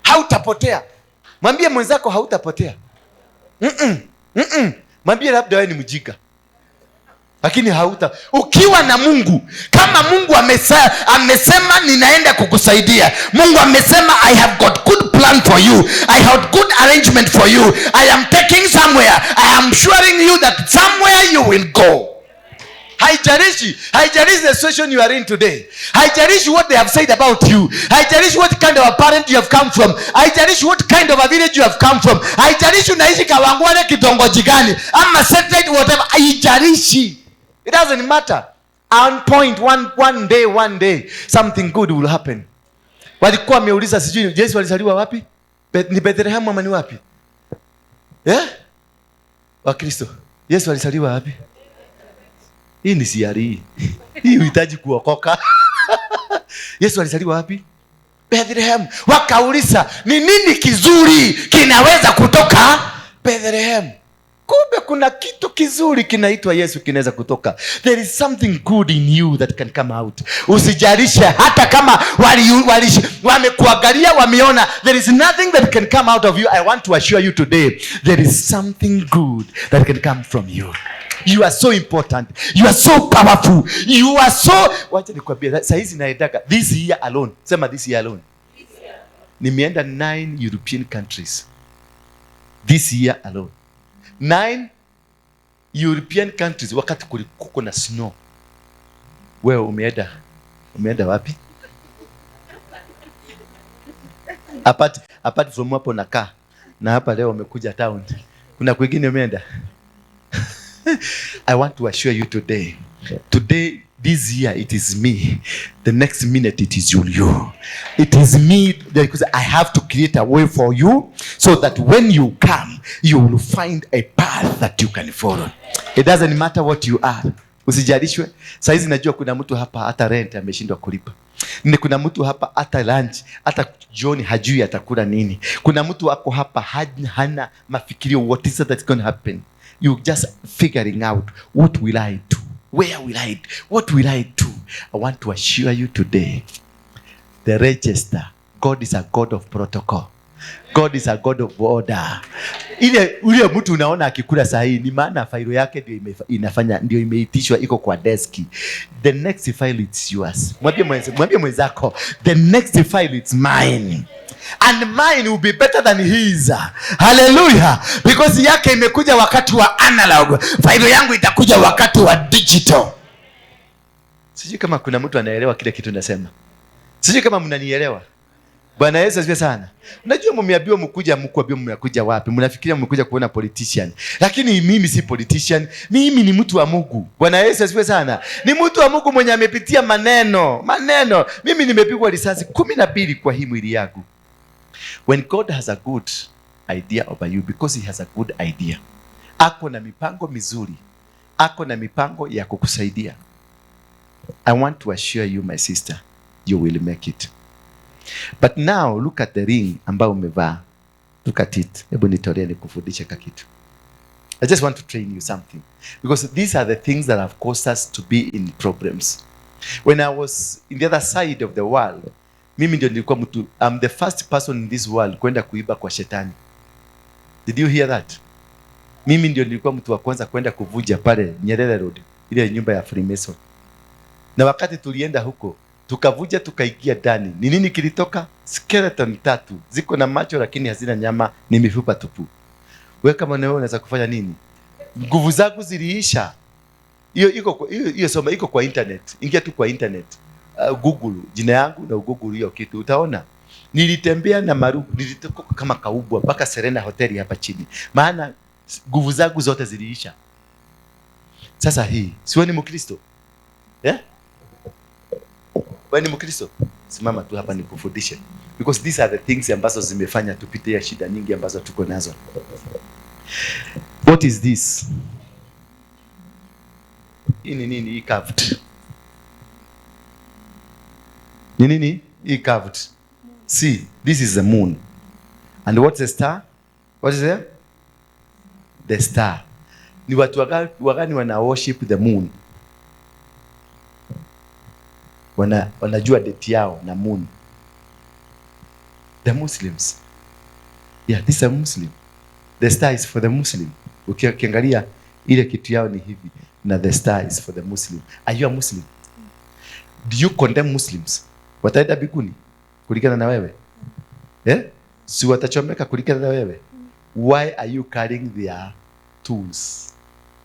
Speaker 1: Hautapotea. Mwambie mwenzako hautapotea. Mwambie labda wewe ni mjinga, lakini ukiwa na Mungu, kama Mungu amesema ninaenda kukusaidia. Mungu amesema I have got good plan for you. I have good arrangement for you. I am taking somewhere. I am assuring you that somewhere you will go. Haijalishi the situation you are in today. Haijalishi what they have said about you. Haijalishi what kind of a parent you have come from. Haijalishi what kind of a village you have come from. Haijalishi unaishi Kawangware, kitongoji gani, ama satellite, whatever. Haijalishi. It doesn't matter. On point, one day something good will happen. Walikuwa wameuliza sijui Yesu alizaliwa wapi? Ni Bethlehem ama ni wapi? Wakristo, Yesu alizaliwa wapi? Hii ni siari. Hii uhitaji kuokoka. Yesu alizaliwa wapi? Bethlehem. Wakauliza, ni nini kizuri kinaweza kutoka Bethlehem? Kumbe kuna kitu kizuri kinaitwa Yesu kinaweza kutoka. There is something good in you that can come out. Usijalishe hata kama wamekuangalia, wameona, there is nothing that can come out of you. I want to assure you today, there is something good that can come from you. You are so important. You are so powerful. You are so... Wacha nikwambie, sasa hizi naendaka this year alone. Sema this year alone. Nimeenda 9 European countries. This year alone. 9 European countries wakati kulikuwa na snow. Wewe umeenda wapi? Apart from hapo nakaa. Na hapa leo umekuja town. Kuna kwingine umeenda? I want to assure you today, this year, it is me. The next minute, it is you. It is me, because I have to create a way for you, so that when you come, you will find a path that you can follow. It doesn't matter what you are. Usijalishwe. Saizi najua kuna mtu hapa hata rent ameshindwa kulipa. Kuna mtu hapa hata lunch, hata jioni hajui atakula nini. Kuna mtu wako hapa hana mafikirio what is that's going to happen. You just figuring out, what will I do? Where will I do? What will I do? I want to assure you today, the register. God is a God of protocol. God is a God of order. Ule mtu unaona akikula sahihi ni maana failo yake ndio inafanya, ndio imeitishwa, iko kwa deski. The next file it's yours. Mwambie mwenzako, the next file it's mine. And mine will be better than his. Hallelujah. Because yake imekuja wakati wa analog. Failo yangu itakuja wakati wa digital. Sijui kama kuna mtu anaelewa kile kitu nasema. Sijui kama mnanielewa. Bwana Yesu asifiwe sana. Unajua mmeambiwa mkuja wapi? Mnafikiria mmekuja kuona politician. Lakini mimi si politician. Mimi ni mtu wa Mungu. Bwana Yesu asifiwe sana. Ni mtu wa Mungu mwenye amepitia maneno. Mimi nimepigwa risasi 12 kwa hii mwili yangu. When God has a good idea over you, because he has a good idea, ako na mipango mizuri, ako na mipango ya kukusaidia. I want to assure you, my sister, you will make it. But now look at the ring ambao umevaa. Look at it. Hebu nitolee nikufundishe kitu. I just want to train you something, because these are the things that have caused us to be in problems. When I was in the other side of the world, mimi ndio nilikuwa mtu, I'm the first person in this world kwenda kuiba kwa shetani. Did you hear that? Mimi ndio nilikuwa mtu wa kwanza kwenda kuvuja pale Nyerere Road, ile nyumba ya Freemason. Na wakati tulienda huko, tukavuja, tukaingia ndani. Ni nini kilitoka? Skeleton 3. Ziko na macho lakini hazina nyama, ni mifupa tupu. Wewe kama wewe unaweza kufanya nini? Nguvu zangu ziliisha. Hiyo soma iko kwa internet. Ingia tu kwa internet. Google jina yangu na Google hiyo kitu utaona. Nilitembea na marugu, nilitoka kama kaubwa mpaka Serena hoteli hapa chini. Maana nguvu zangu zote ziliisha. Sasa hii, si wewe ni Mkristo? Wewe ni Mkristo? Simama tu hapa nikufundishe. Because these are the things ambazo zimefanya tupitie shida nyingi ambazo tuko nazo. What is this? Hii nini carved? Nini carved? See, this is the moon. And what's the star? What is it? The star. Ni watu wagani wana worship the moon? Wanajua date yao na moon. The Muslims. Yeah, this is a Muslim. The star is for the Muslim. Ukiangalia ile kitu yao ni hivi, na the star is for the Muslim. Are you a Muslim? Do you condemn Muslims? Wataenda mbinguni kulingana na wewe? Si watachomeka kulingana na wewe? Why are you carrying their tools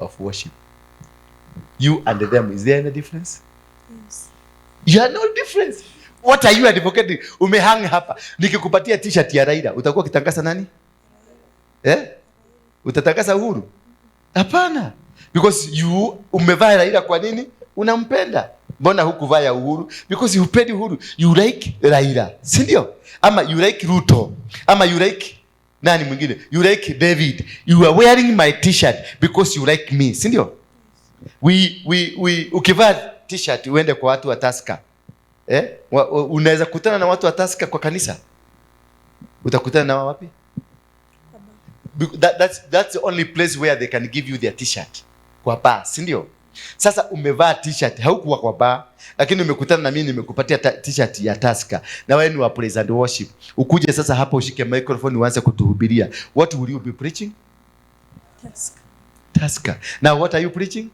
Speaker 1: of worship? You and them, is there any difference? Yes. You are no difference. What are you advocating? Umehang hapa. Nikikupatia t-shirt ya Raila, utakuwa kitangaza nani? Utatangaza Uhuru? Hapana. Because you umevaa Raila kwa nini? Unampenda. Mbona hukuvaa ya Uhuru? Because you pendi Uhuru. You like Raila. Si ndio? Ama you like Ruto. Ama you like nani mwingine? You like David. You are wearing my t-shirt because you like me. Si ndio? Ukivaa t-shirt uende kwa watu wa Tusker. Unaweza kutana na watu wa Tusker kwa kanisa. Utakutana na wapi? That's the only place where they can give you their t-shirt. Kwa bar, si ndio? Sasa umevaa t-shirt, haukuwa kwa bar, lakini umekutana na mimi nimekupatia t-shirt ya Tusker. Na wewe ni wa praise and worship. Ukuje sasa hapa ushike microphone uanze kutuhubiria. What will you be preaching? Tusker. Now what are you preaching?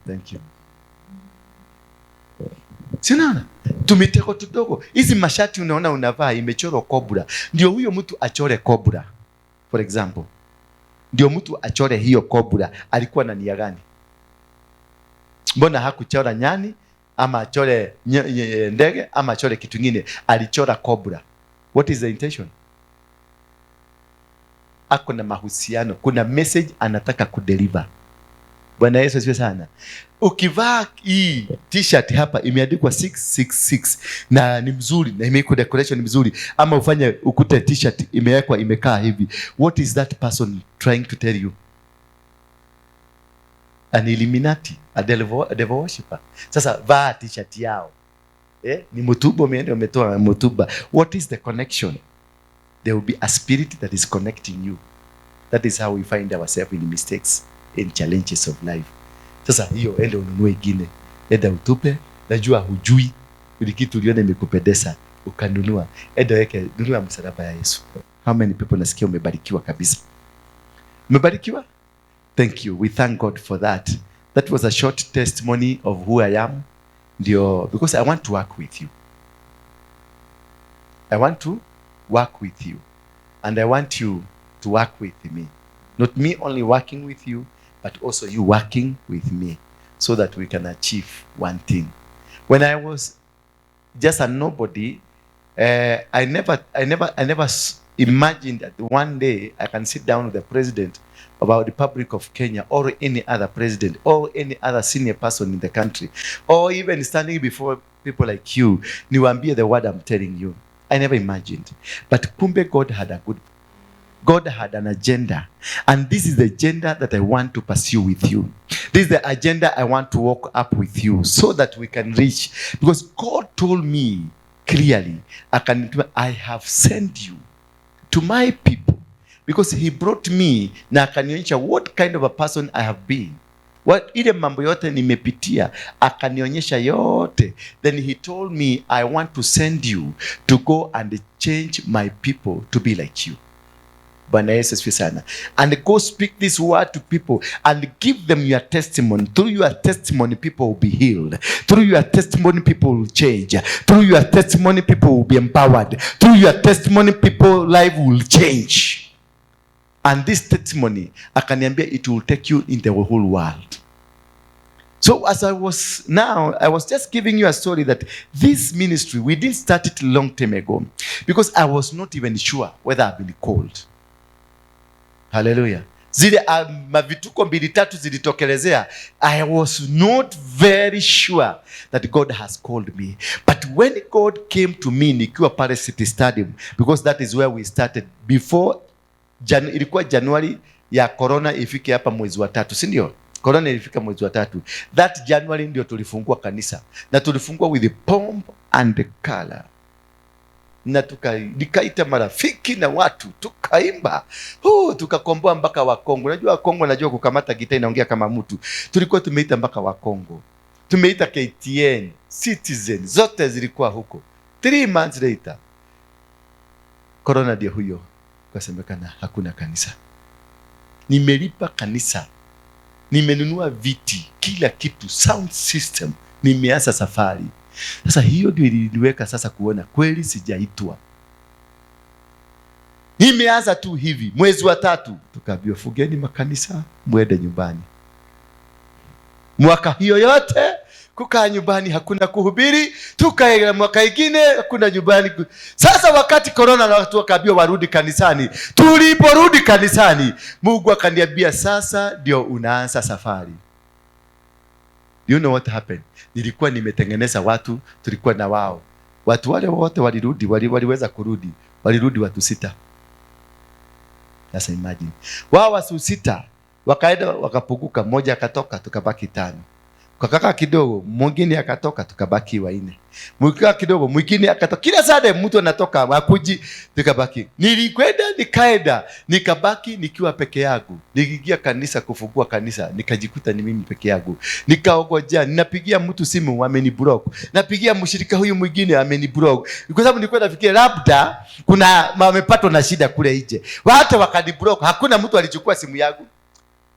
Speaker 1: Thank you. Sinaona tumiteko tudogo. Hizi mashati unaona unavaa imechorwa cobra. Ndio huyo mtu achore cobra. For example. Ndio mtu achore hiyo cobra, alikuwa na nia gani? Mbona hakuchora nyani ama achore ndege ama achore kitu kingine? Alichora cobra. What is the intention? Ako na mahusiano, kuna message anataka kudeliver. Bwana Yesu asifiwe sana. Ukivaa hii t-shirt hapa imeandikwa 666 na ni mzuri na imewekwa decoration mzuri, ama ufanye ukute t-shirt imewekwa imekaa hivi, what is that person trying to tell you? An Illuminati, a devil worshiper. Sasa vaa t-shirt yao. Ni mtuba umeenda umetoa mtuba. What is the connection? There will be a spirit that is connecting you. That is how we find ourselves in mistakes, in challenges of life. Sasa hiyo ende ununue ingine, enda utupe, Najua hujui ili kitu uliona imekupendeza ukanunua. Enda weke, nunua msalaba ya Yesu. How many people nasikia umebarikiwa kabisa? Umebarikiwa? Thank you. We thank God for that. That was a short testimony of who I am. Because I want to work with you. I want to work with you. And I want you to work with me. Not me only working with you, but also you working with me, so that we can achieve one thing. When I was just a nobody, I never imagined that one day I can sit down with the president of our Republic of Kenya, or any other president, or any other senior person in the country, or even standing before people like you, niwaambie the word I'm telling you. I never imagined. But kumbe God had an agenda, and this is the agenda that I want to pursue with you. This is the agenda I want to walk up with you, so that we can reach. Because God told me clearly, I have sent you to my people, because he brought me na akanionyesha what kind of a person I have been. What ile mambo yote nimepitia, akanionyesha yote. Then he told me, I want to send you to go and change my people to be like you. Bwana Yesu asifiwe sana. And go speak this word to people and give them your testimony. Through your testimony, people will be healed. Through your testimony, people will change. Through your testimony, people will be empowered. Through your testimony, people's life will change. And this testimony, akaniambia, it will take you in the whole world. So as I was just giving you a story that this ministry, we didn't start it a long time ago, because I was not even sure whether I've been called. Hallelujah. Zile mavituko 2-3 zilitokelezea, I was not very sure that God has called me. But when God came to me nikiwa pale City Stadium, because that is where we started before ilikuwa January ya corona ifike hapa mwezi wa 3, si ndio? Corona ilifika mwezi wa 3. That January ndio tulifungua kanisa, na tulifungua with the pomp and the color. Na nikaita marafiki na watu, tukaimba, tukakomboa mpaka Wakongo. Unajua Wakongo, najua kukamata gitaa inaongea kama mtu. Tulikuwa tumeita mpaka Wakongo, tumeita KTN, Citizen, zote zilikuwa huko. 3 months later, corona ndio huyo, kasemekana hakuna kanisa. Nimelipa kanisa, nimenunua viti, kila kitu, sound system, nimeanza safari. Sasa hiyo ndio iliniweka sasa kuona kweli sijaitwa. Nimeanza tu hivi, mwezi wa 3 tukaambiwa fugeni makanisa, mwende nyumbani. Mwaka hiyo yote kukaa nyumbani, hakuna kuhubiri. Tukaenda mwaka ingine hakuna nyumbani. Sasa wakati corona na watu wakaambiwa warudi kanisani, tuliporudi kanisani, Mungu akaniambia sasa ndio unaanza safari. You know what happened? Nilikuwa nimetengeneza watu, tulikuwa na wao. Watu wale wote walirudi, waliweza kurudi. Walirudi watu 6. Sasa imagine. Wao watu 6 wakaenda wakapunguka, mmoja akatoka, tukabaki 5. Kakaka kidogo, mwingine akatoka, tukabaki 4. Mwingine kidogo, mwingine akatoka. Kila saa mtu anatoka, hakuji, tukabaki. Nilikwenda, nikabaki nikiwa peke yangu. Nikiingia kanisa kufungua kanisa, nikajikuta ni mimi peke yangu. Nikaogojea, ninapigia mtu simu ameniblock. Napigia mshirika huyu mwingine ameniblock. Kwa sababu nilikuwa nafikiria labda kuna wamepatwa na shida kule nje. Watu wakaniblock, hakuna mtu alichukua simu yangu.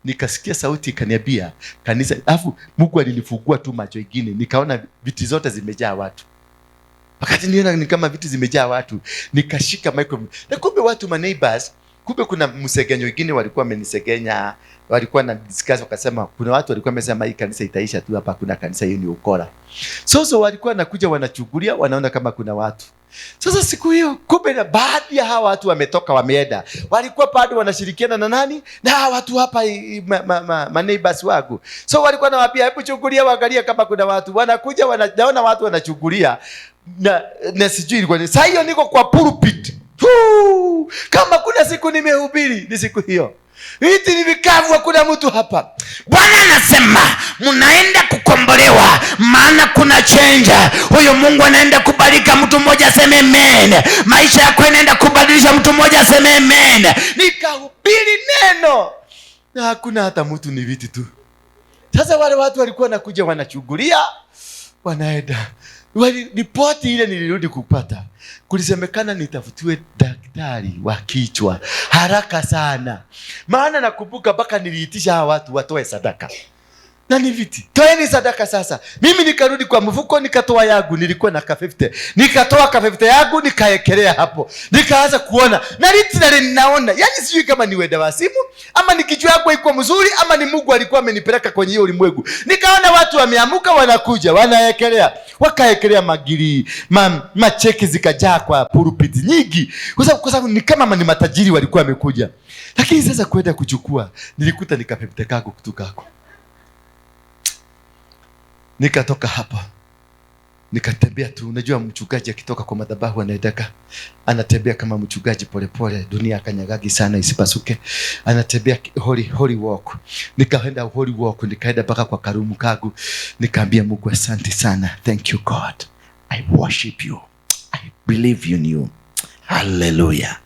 Speaker 1: Nikasikia sauti ikaniambia kanisa, alafu Mungu alinifungua tu macho ingine, nikaona viti zote zimejaa watu. Wakati niona ni kama viti zimejaa watu, nikashika microphone. Na kumbe watu neighbors, kumbe kuna msegenyo wengine walikuwa wamenisegenya, walikuwa na discuss, wakasema kuna watu walikuwa wamesema hii kanisa itaisha tu hapa, kuna kanisa hiyo ni ukora. So walikuwa nakuja wanachungulia, wanaona kama kuna watu. Sasa siku hiyo kumbe na baadhi ya hawa watu wametoka wameenda. Walikuwa bado wanashirikiana na nani? Na hawa watu hapa neighbors wangu. So walikuwa nawaambia hebu chungulia waangalia kama kuna watu. Wanakuja wanaona watu wanachungulia na sijui ilikuwa ni. Sasa hiyo niko kwa pulpit. Kama kuna siku nimehubiri ni siku hiyo. Viti ni vikavu, hakuna mtu hapa.
Speaker 2: Bwana anasema mnaenda kukombolewa, maana kuna change. Huyo Mungu anaenda kubarika mtu mmoja, aseme amen. Maisha yako yanaenda kubadilisha mtu mmoja, aseme amen.
Speaker 1: Nikahubiri neno na hakuna hata mtu, ni viti tu. Sasa wale watu walikuwa nakuja wanachungulia, wanaenda. Ripoti ile nilirudi kupata, kulisemekana nitafutiwe daktari wa kichwa haraka sana. Maana nakumbuka mpaka niliitisha hawa watu watoe sadaka. Na ni viti, toeni sadaka sasa. Mimi nikarudi kwa mfuko, nikatoa yangu, nilikuwa na ka50. Nikatoa ka50 yangu, nikaekelea hapo. Nikaanza kuona, na literally ninaona, yani sijui kama ni weda wa simu, ama ni kichwa yangu iko mzuri, ama ni Mungu alikuwa amenipeleka kwenye hiyo ulimwengu. Nikaona watu wameamuka, wanakuja, wanaekelea. Wakaekelea magiri, macheki zikajaa kwa pulpit nyingi. Kwa sababu ni kama ni matajiri walikuwa wamekuja. Lakini sasa kwenda kuchukua, nilikuta ni ka50 kangu kutukako. Nikatoka hapa, nikatembea tu. Unajua mchungaji akitoka kwa madhabahu anaendaka, anatembea kama mchungaji polepole, dunia akanyagagi sana isipasuke. Anatembea holy walk. Nikaenda holy walk, nikaenda mpaka kwa karumu kagu. Nikaambia Mungu asante sana. Thank you God. I worship you. I believe in you. Hallelujah.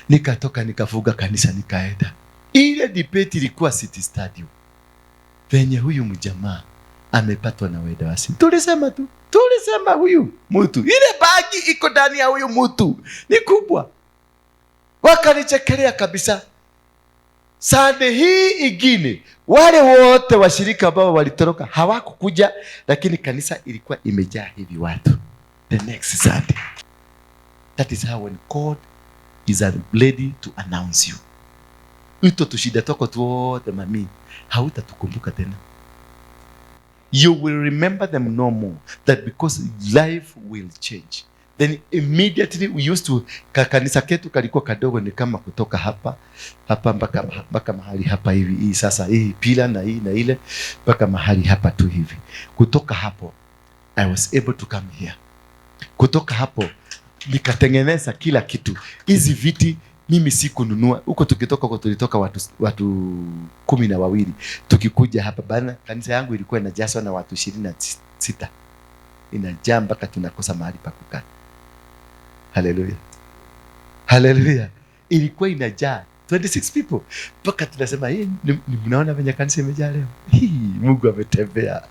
Speaker 1: Nikatoka nikafuga kanisa, nikaenda. Ile debate ilikuwa City Stadium. Venye huyu mjamaa amepatwa na weda wasi. Tulisema huyu mtu, ile bagi iko ndani ya huyu mtu ni kubwa. Wakanichekelea kabisa. Sande hii ingine, wale wote washirika ambao walitoroka hawakukuja, lakini kanisa ilikuwa imejaa hivi watu. The next Sunday. That is how when God is ready to announce you. Ito tushida toko tuote mami, hautatukumbuka tena. You will remember them no more. That because life will change. Then immediately we used to, kanisa ketu kalikuwa kadogo, ni kama kutoka hapa mpaka mahali hapa hivi. Hii sasa hii pila na hii na ile mpaka mahali hapa tu hivi. Kutoka hapo I was able to come here. Kutoka hapo nikatengeneza kila kitu. Hizi viti mimi sikununua. Huko tukitoka huko tulitoka watu 12. Tukikuja hapa bana, kanisa yangu ilikuwa inajazwa na watu 26. Inajaa mpaka tunakosa mahali pa kukaa. Hallelujah. Hallelujah. Ilikuwa inajaa 26 people. Mpaka tunasema hii mnaona venye kanisa imejaa leo. Mungu ametembea.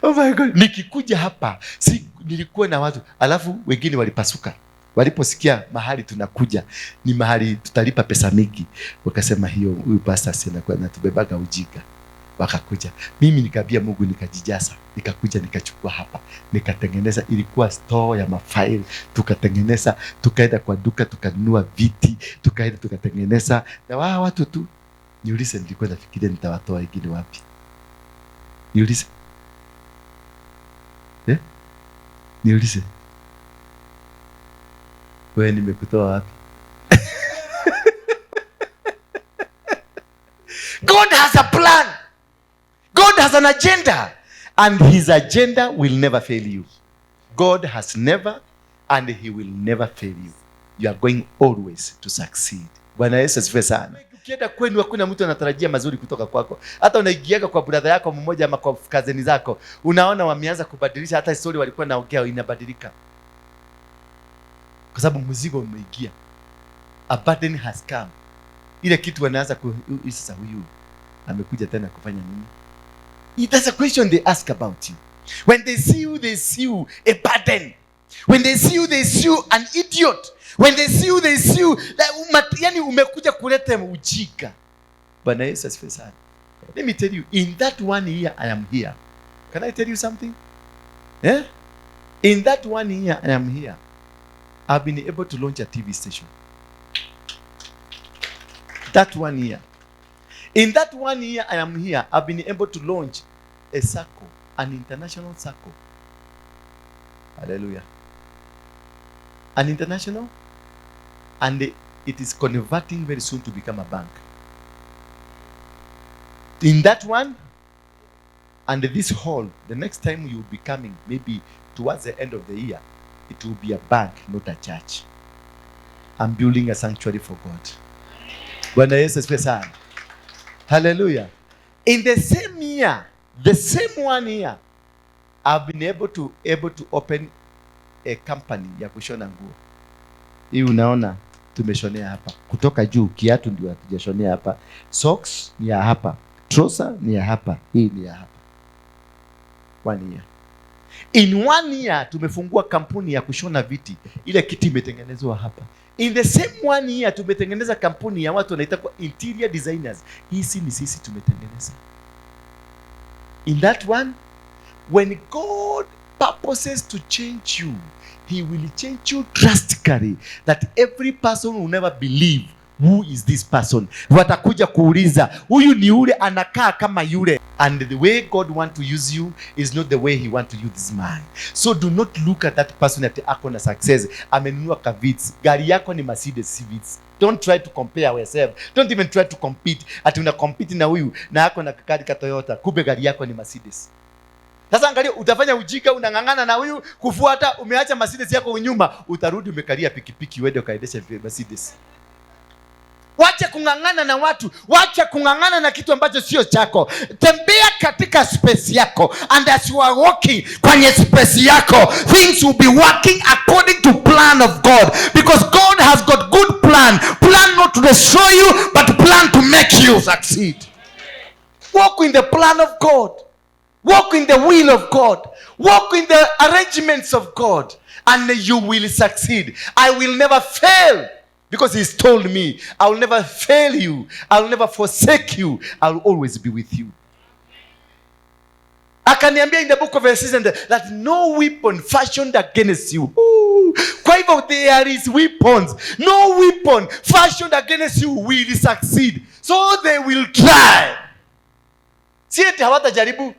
Speaker 1: Oh my God. Nikikuja hapa nilikuwa na watu, alafu wengine walipasuka. Waliposikia mahali tunakuja ni mahali tutalipa pesa mingi, wakasema huyu pastor sina kwa natubebaga ujinga. Wakakuja. Mimi nikaambia Mungu, nikajijaza, nikakuja nikachukua hapa, nikatengeneza. Ilikuwa store ya mafaili, tukatengeneza, tukaenda kwa duka tukanunua viti, tukaenda tukatengeneza. Na watu tu niulize, nilikuwa nafikiria nitawatoa wengine wapi? Niulize. Niulize. Wewe nimekutoa wapi? God has a plan. God has an agenda. And his agenda will never fail you. God has never and he will never fail you. You are going always to succeed. Bwana Yesu asifiwe sana. Ukienda kwenu hakuna mtu anatarajia mazuri kutoka kwako. Hata unaigiaga kwa brother yako mmoja ama kwa kazeni zako, unaona wameanza kubadilisha, hata story walikuwa naongea inabadilika. Kwa sababu mzigo umeingia. A burden has come. Ile kitu wanaanza sasa, huyu amekuja tena kufanya nini? That's a question they ask about you. When they see you a burden. When they see you an idiot. When they see you yani umekuja kuleta ujinga. Bwana Yesu asifiwe sana. Let me tell you, in that 1 year I am here. Can I tell you something? Yeah? In that 1 year I am here, I've been able to launch a TV station. That 1 year. In that 1 year I am here, I've been able to launch a circle, an international circle. Hallelujah. An international, and it is converting very soon to become a bank. In that one, and this hall, the next time you will be coming, maybe towards the end of the year, it will be a bank, not a church. I'm building a sanctuary for God. Bwana Yesu asifiwe sana. Hallelujah. In the same year, the same 1 year, I've been able to open a company ya kushona nguo. Hii unaona tumeshonea hapa. Kutoka juu kiatu ndio hatujashonea hapa. Socks ni ya hapa. Trouser ni ya hapa. Hii ni ya hapa. 1 year. In 1 year tumefungua kampuni ya kushona viti. Ile kiti imetengenezwa hapa. In the same 1 year tumetengeneza kampuni ya watu wanaita kwa interior designers. Hizi ni sisi tumetengeneza. In that one, when God purposes to change you, he will change you drastically, that every person will never believe who is this person. Watakuja kuuliza, huyu ni yule anakaa kama yule. And the way God want to use you is not the way he want to use this man. So do not look at that person that ako na success. Amenunua kavits. Gari yako ni Mercedes Civics. Don't try to compare yourself. Don't even try to compete. Ati una compete na huyu na ako na gari ka Toyota. Kumbe gari yako ni Mercedes. Sasa angalia, utafanya ujinga, unang'ang'ana na huyu kufuata, umeacha Mercedes yako nyuma, utarudi umekalia pikipiki uende ukaendesha Mercedes. Wacha kung'ang'ana na watu, wacha kung'ang'ana na kitu ambacho sio chako. Tembea katika space yako, and as you are walking kwenye space yako, things will be working according to plan of God, because God has got good plan not to destroy you, but plan to make you succeed. Walk in the plan of God. Walk in the will of God. Walk in the arrangements of God, and you will succeed. I will never fail, because he's told me, I will never fail you. I will never forsake you. I will always be with you. Akaniambia in the book of Ephesians that no weapon fashioned against you. Kwa hivyo there is weapons. No weapon fashioned against you will succeed. So they will try. Sieti hawatajaribu.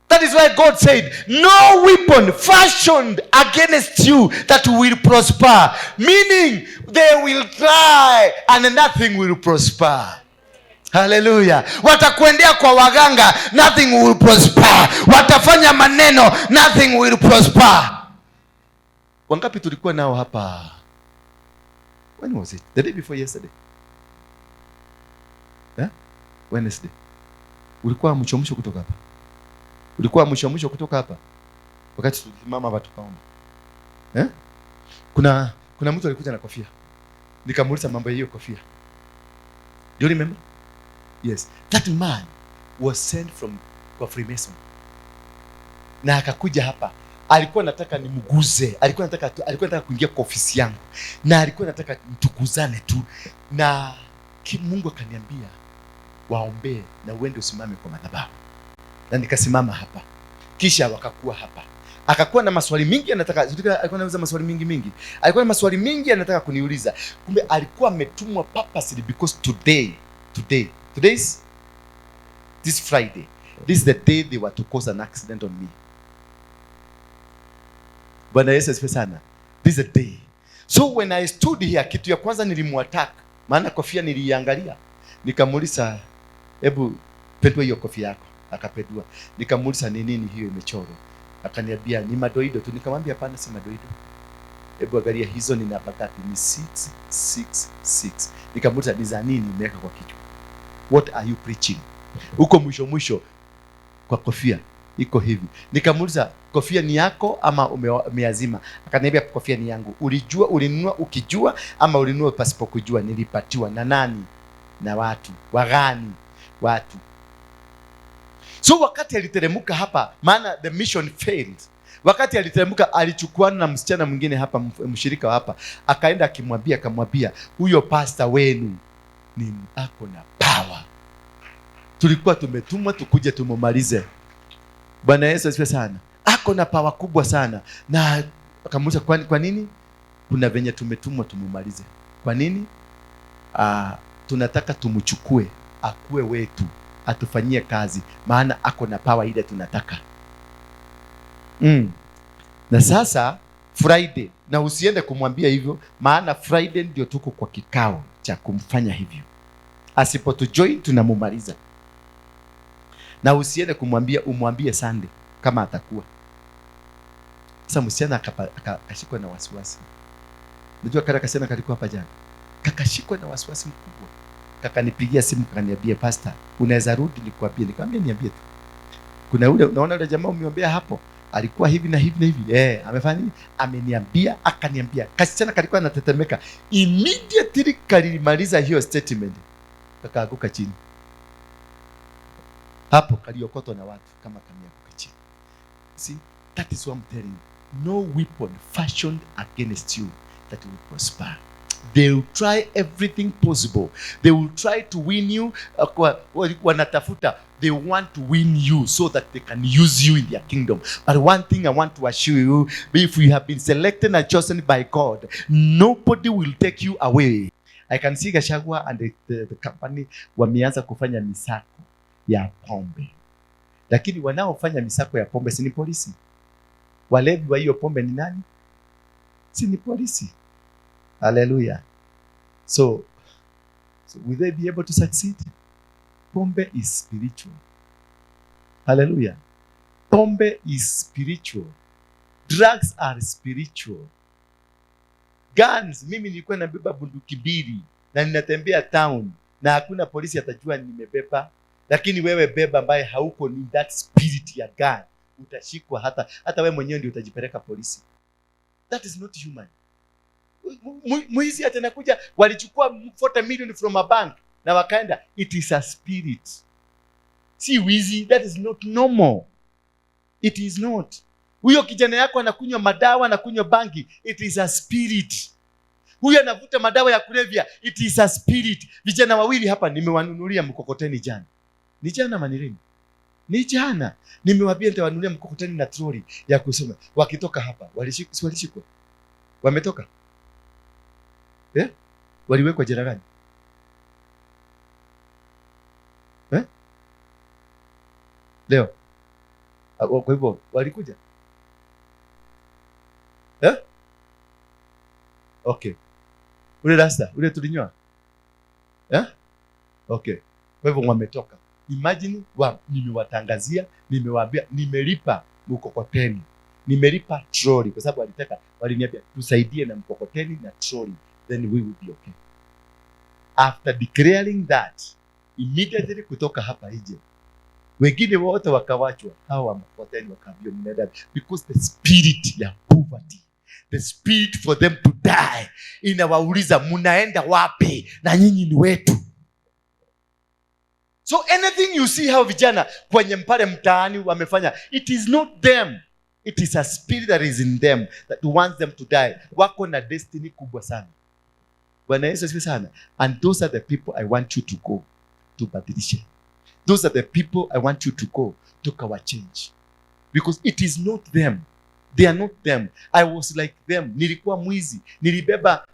Speaker 1: That is why God said, no weapon fashioned against you that will prosper. Meaning, they will try and nothing will prosper. Hallelujah. Watakuendea kwa waganga, nothing will prosper. Watafanya maneno, nothing will prosper. Wangapi tulikuwa nao hapa? When was it? The day before yesterday? Yeah? Wednesday. Ulikuwa mchomsho kutoka hapa? Ulikuwa mwisho kutoka hapa wakati tulisimama hapa tukaomba. Kuna mtu alikuja na kofia. Nikamuuliza mambo hiyo kofia. Do you remember? Yes. That man was sent from Freemason. Na akakuja hapa. Alikuwa anataka nimguze. Alikuwa anataka kuingia kwa ofisi yangu. Na alikuwa anataka mtukuzane tu. Na Mungu akaniambia waombee na uende usimame kwa madhabahu. Na nikasimama hapa. Kisha wakakuwa hapa. Akakuwa na maswali mingi alikuwa anauliza maswali mingi. Alikuwa na maswali mingi anataka kuniuliza. Kumbe alikuwa ametumwa purposely, because this Friday, this is the day they were to cause an accident on me. Bwana Yesu asifiwe sana. This is the day. So when I stood here, kitu ya kwanza nilimuattack, maana kofia niliangalia. Nikamuuliza, hebu pedua hiyo kofia yako. Akapedua. Nikamuuliza ni nini hiyo imechorwa? Akaniambia ni madoido tu. Nikamwambia hapana, si madoido. Hebu angalia hizo ni namba ngapi? Ni 666. Nikamuuliza ni za nini umeweka kwa kichwa? What are you preaching? Uko mwisho kwa kofia iko hivi. Nikamuuliza kofia ni yako ama umeazima? Akaniambia kofia ni yangu. Ulijua, ulinunua ukijua ama ulinunua pasipo kujua? Nilipatiwa na nani? Na watu. Wagani? Watu. So wakati aliteremuka hapa, maana the mission failed. Wakati aliteremuka, alichukuana na msichana mwingine hapa, mshirika hapa, akaenda akamwambia huyo pastor wenu ni ako na power. Tulikuwa tumetumwa tukuje tumumalize. Bwana Yesu asifiwe sana. Ako na power kubwa sana. Na akamuuliza kwa nini? Kuna venye tumetumwa tumumalize. Kwa nini? Tunataka tumchukue akuwe wetu, atufanyie kazi, maana ako na power ile tunataka. Na sasa Friday, na usiende kumwambia hivyo, maana Friday ndio tuko kwa kikao cha kumfanya hivyo. Asipotujoin tunamumaliza. Na usiende kumwambia, umwambie Sunday kama atakuwa. Sasa msichana akashikwa na wasiwasi. Unajua kaka kasema kalikuwa hapa jana. Kakashikwa na wasiwasi mkubwa. Kakanipigia simu kaniambia, pastor, unaweza rudi nikwambie? Nikamwambia niambie tu. Kuna ule unaona yule jamaa umeombea hapo, alikuwa hivi na hivi na hivi. Amefanya nini? Ameniambia, akaniambia. Kasichana kalikuwa anatetemeka. Immediately kalimaliza hiyo statement. Kakaanguka chini. Hapo kaliokotwa na watu kama kamianguka chini. See, that is what I'm telling you. No weapon fashioned against you that will prosper. They will try everything possible. They will try to win you. Wanatafuta, they want to win you so that they can use you in their kingdom. But one thing I want to assure you, if you have been selected and chosen by God, nobody will take you away. I can see Gachagua and the company wameanza kufanya misako ya pombe. Lakini wanaofanya misako ya pombe si ni polisi? Walevi wa hiyo pombe ni nani? Si ni polisi? Hallelujah. So will they be able to succeed? Pombe is spiritual. Hallelujah. Pombe is spiritual. Drugs are spiritual. Guns, mimi nilikuwa nabeba bunduki mbili na ninatembea town na hakuna polisi atajua nimebeba. Lakini wewe beba ambaye hauko ni that spirit ya gun, utashikwa hata wewe mwenyewe ndio utajipeleka polisi. That is not human. Mwizi atanakuja, walichukua 40 million from a bank na wakaenda. It is a spirit. Si wizi, that is not normal. It is not. Huyo kijana yako anakunywa madawa, anakunywa bangi, it is a spirit. Huyo anavuta madawa ya kulevya, it is a spirit. Vijana wawili hapa nimewanunulia mkokoteni jana. Ni jana manilini? Ni jana. Nimewaambia nitawanunulia mkokoteni na troli ya kusoma. Wakitoka hapa, walishikwa. Wametoka? Waliwekwa jela gani? Leo. Kwa hivyo walikuja? Okay. Ule rasta, ule tulinyoa? Okay. Kwa hivyo wametoka. Imagine nimewatangazia, nimewaambia, nimelipa mkokoteni. Nimelipa trolley kwa sababu waliniambia tusaidie na mkokoteni na trolley, then we will be okay. After declaring that, immediately kutoka hapa nje, wengine wote wakawachwa, hawa mkokoteni wakaambia mnaenda, because the spirit ya poverty, the spirit for them to die, inawauliza mnaenda wapi na nyinyi ni wetu. So anything you see how vijana kwenye mpale mtaani wamefanya, it is not them. It is a spirit that is in them that wants them to die. Wako na destiny kubwa sana. Bwana Yesu asifiwe sana. And those are the people I want you to go to badilisha. Those are the people I want you to go to our change. Because it is not them. They are not them. I was like them. Nilikuwa mwizi.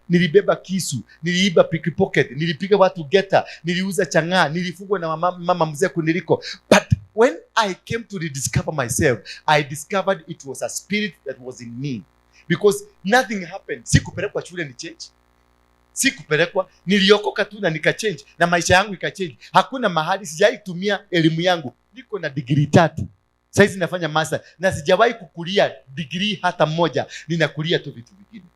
Speaker 1: Nilibeba kisu. Niliiba pickpocket. Nilipiga watu geta. Niliuza chang'aa. Nilifugwa na mama mzee kuniliko. But when I came to rediscover myself, I discovered it was a spirit that was in me. Because nothing happened. Sikupelekwa shule ni change. Sikupelekwa. Niliokoka tu na nika change. Na maisha yangu ika change. Hakuna mahali sijaitumia elimu yangu. Niko na degree 3. Saizi nafanya master na sijawahi kukulia degree hata moja, ninakulia tu vitu vingine.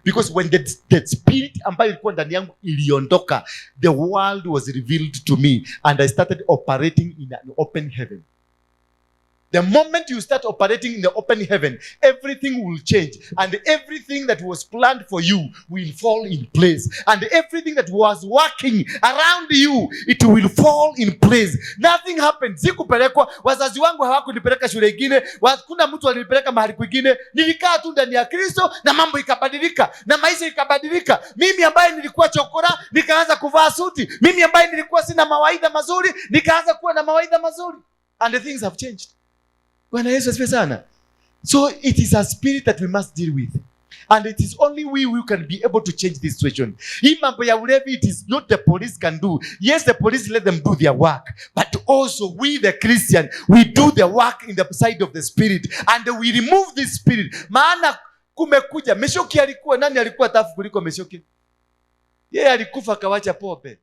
Speaker 1: Because when the spirit ambayo ilikuwa ndani yangu iliondoka, the world was revealed to me and I started operating in an open heaven. The moment you start operating in the open heaven, everything will change and everything that was planned for you will fall in place. And everything that was working around you, it will fall in place. Nothing happened. Sikupelekwa, wazazi wangu hawakunipeleka shule ingine, hakuna mtu alinipeleka mahali kwingine. Nilikaa tu ndani ya Kristo na mambo ikabadilika na maisha ikabadilika. Mimi ambaye nilikuwa chokora, nikaanza kuvaa suti. Mimi ambaye nilikuwa sina mawaidha mazuri, nikaanza kuwa na mawaidha mazuri. And the things have changed. Bwana Yesu asifiwe sana. So it is a spirit that we must deal with. And it is only we who can be able to change this situation. Hii mambo ya ulevi, it is not the police can do. Yes, the police let them do their work. But also we the Christian, we do the work in the side of the spirit. And we remove this spirit. Maana kumekuja. Meshoki alikuwa, nani alikuwa tafu kuliko Meshoki? Yeye alikufa akawacha pombe.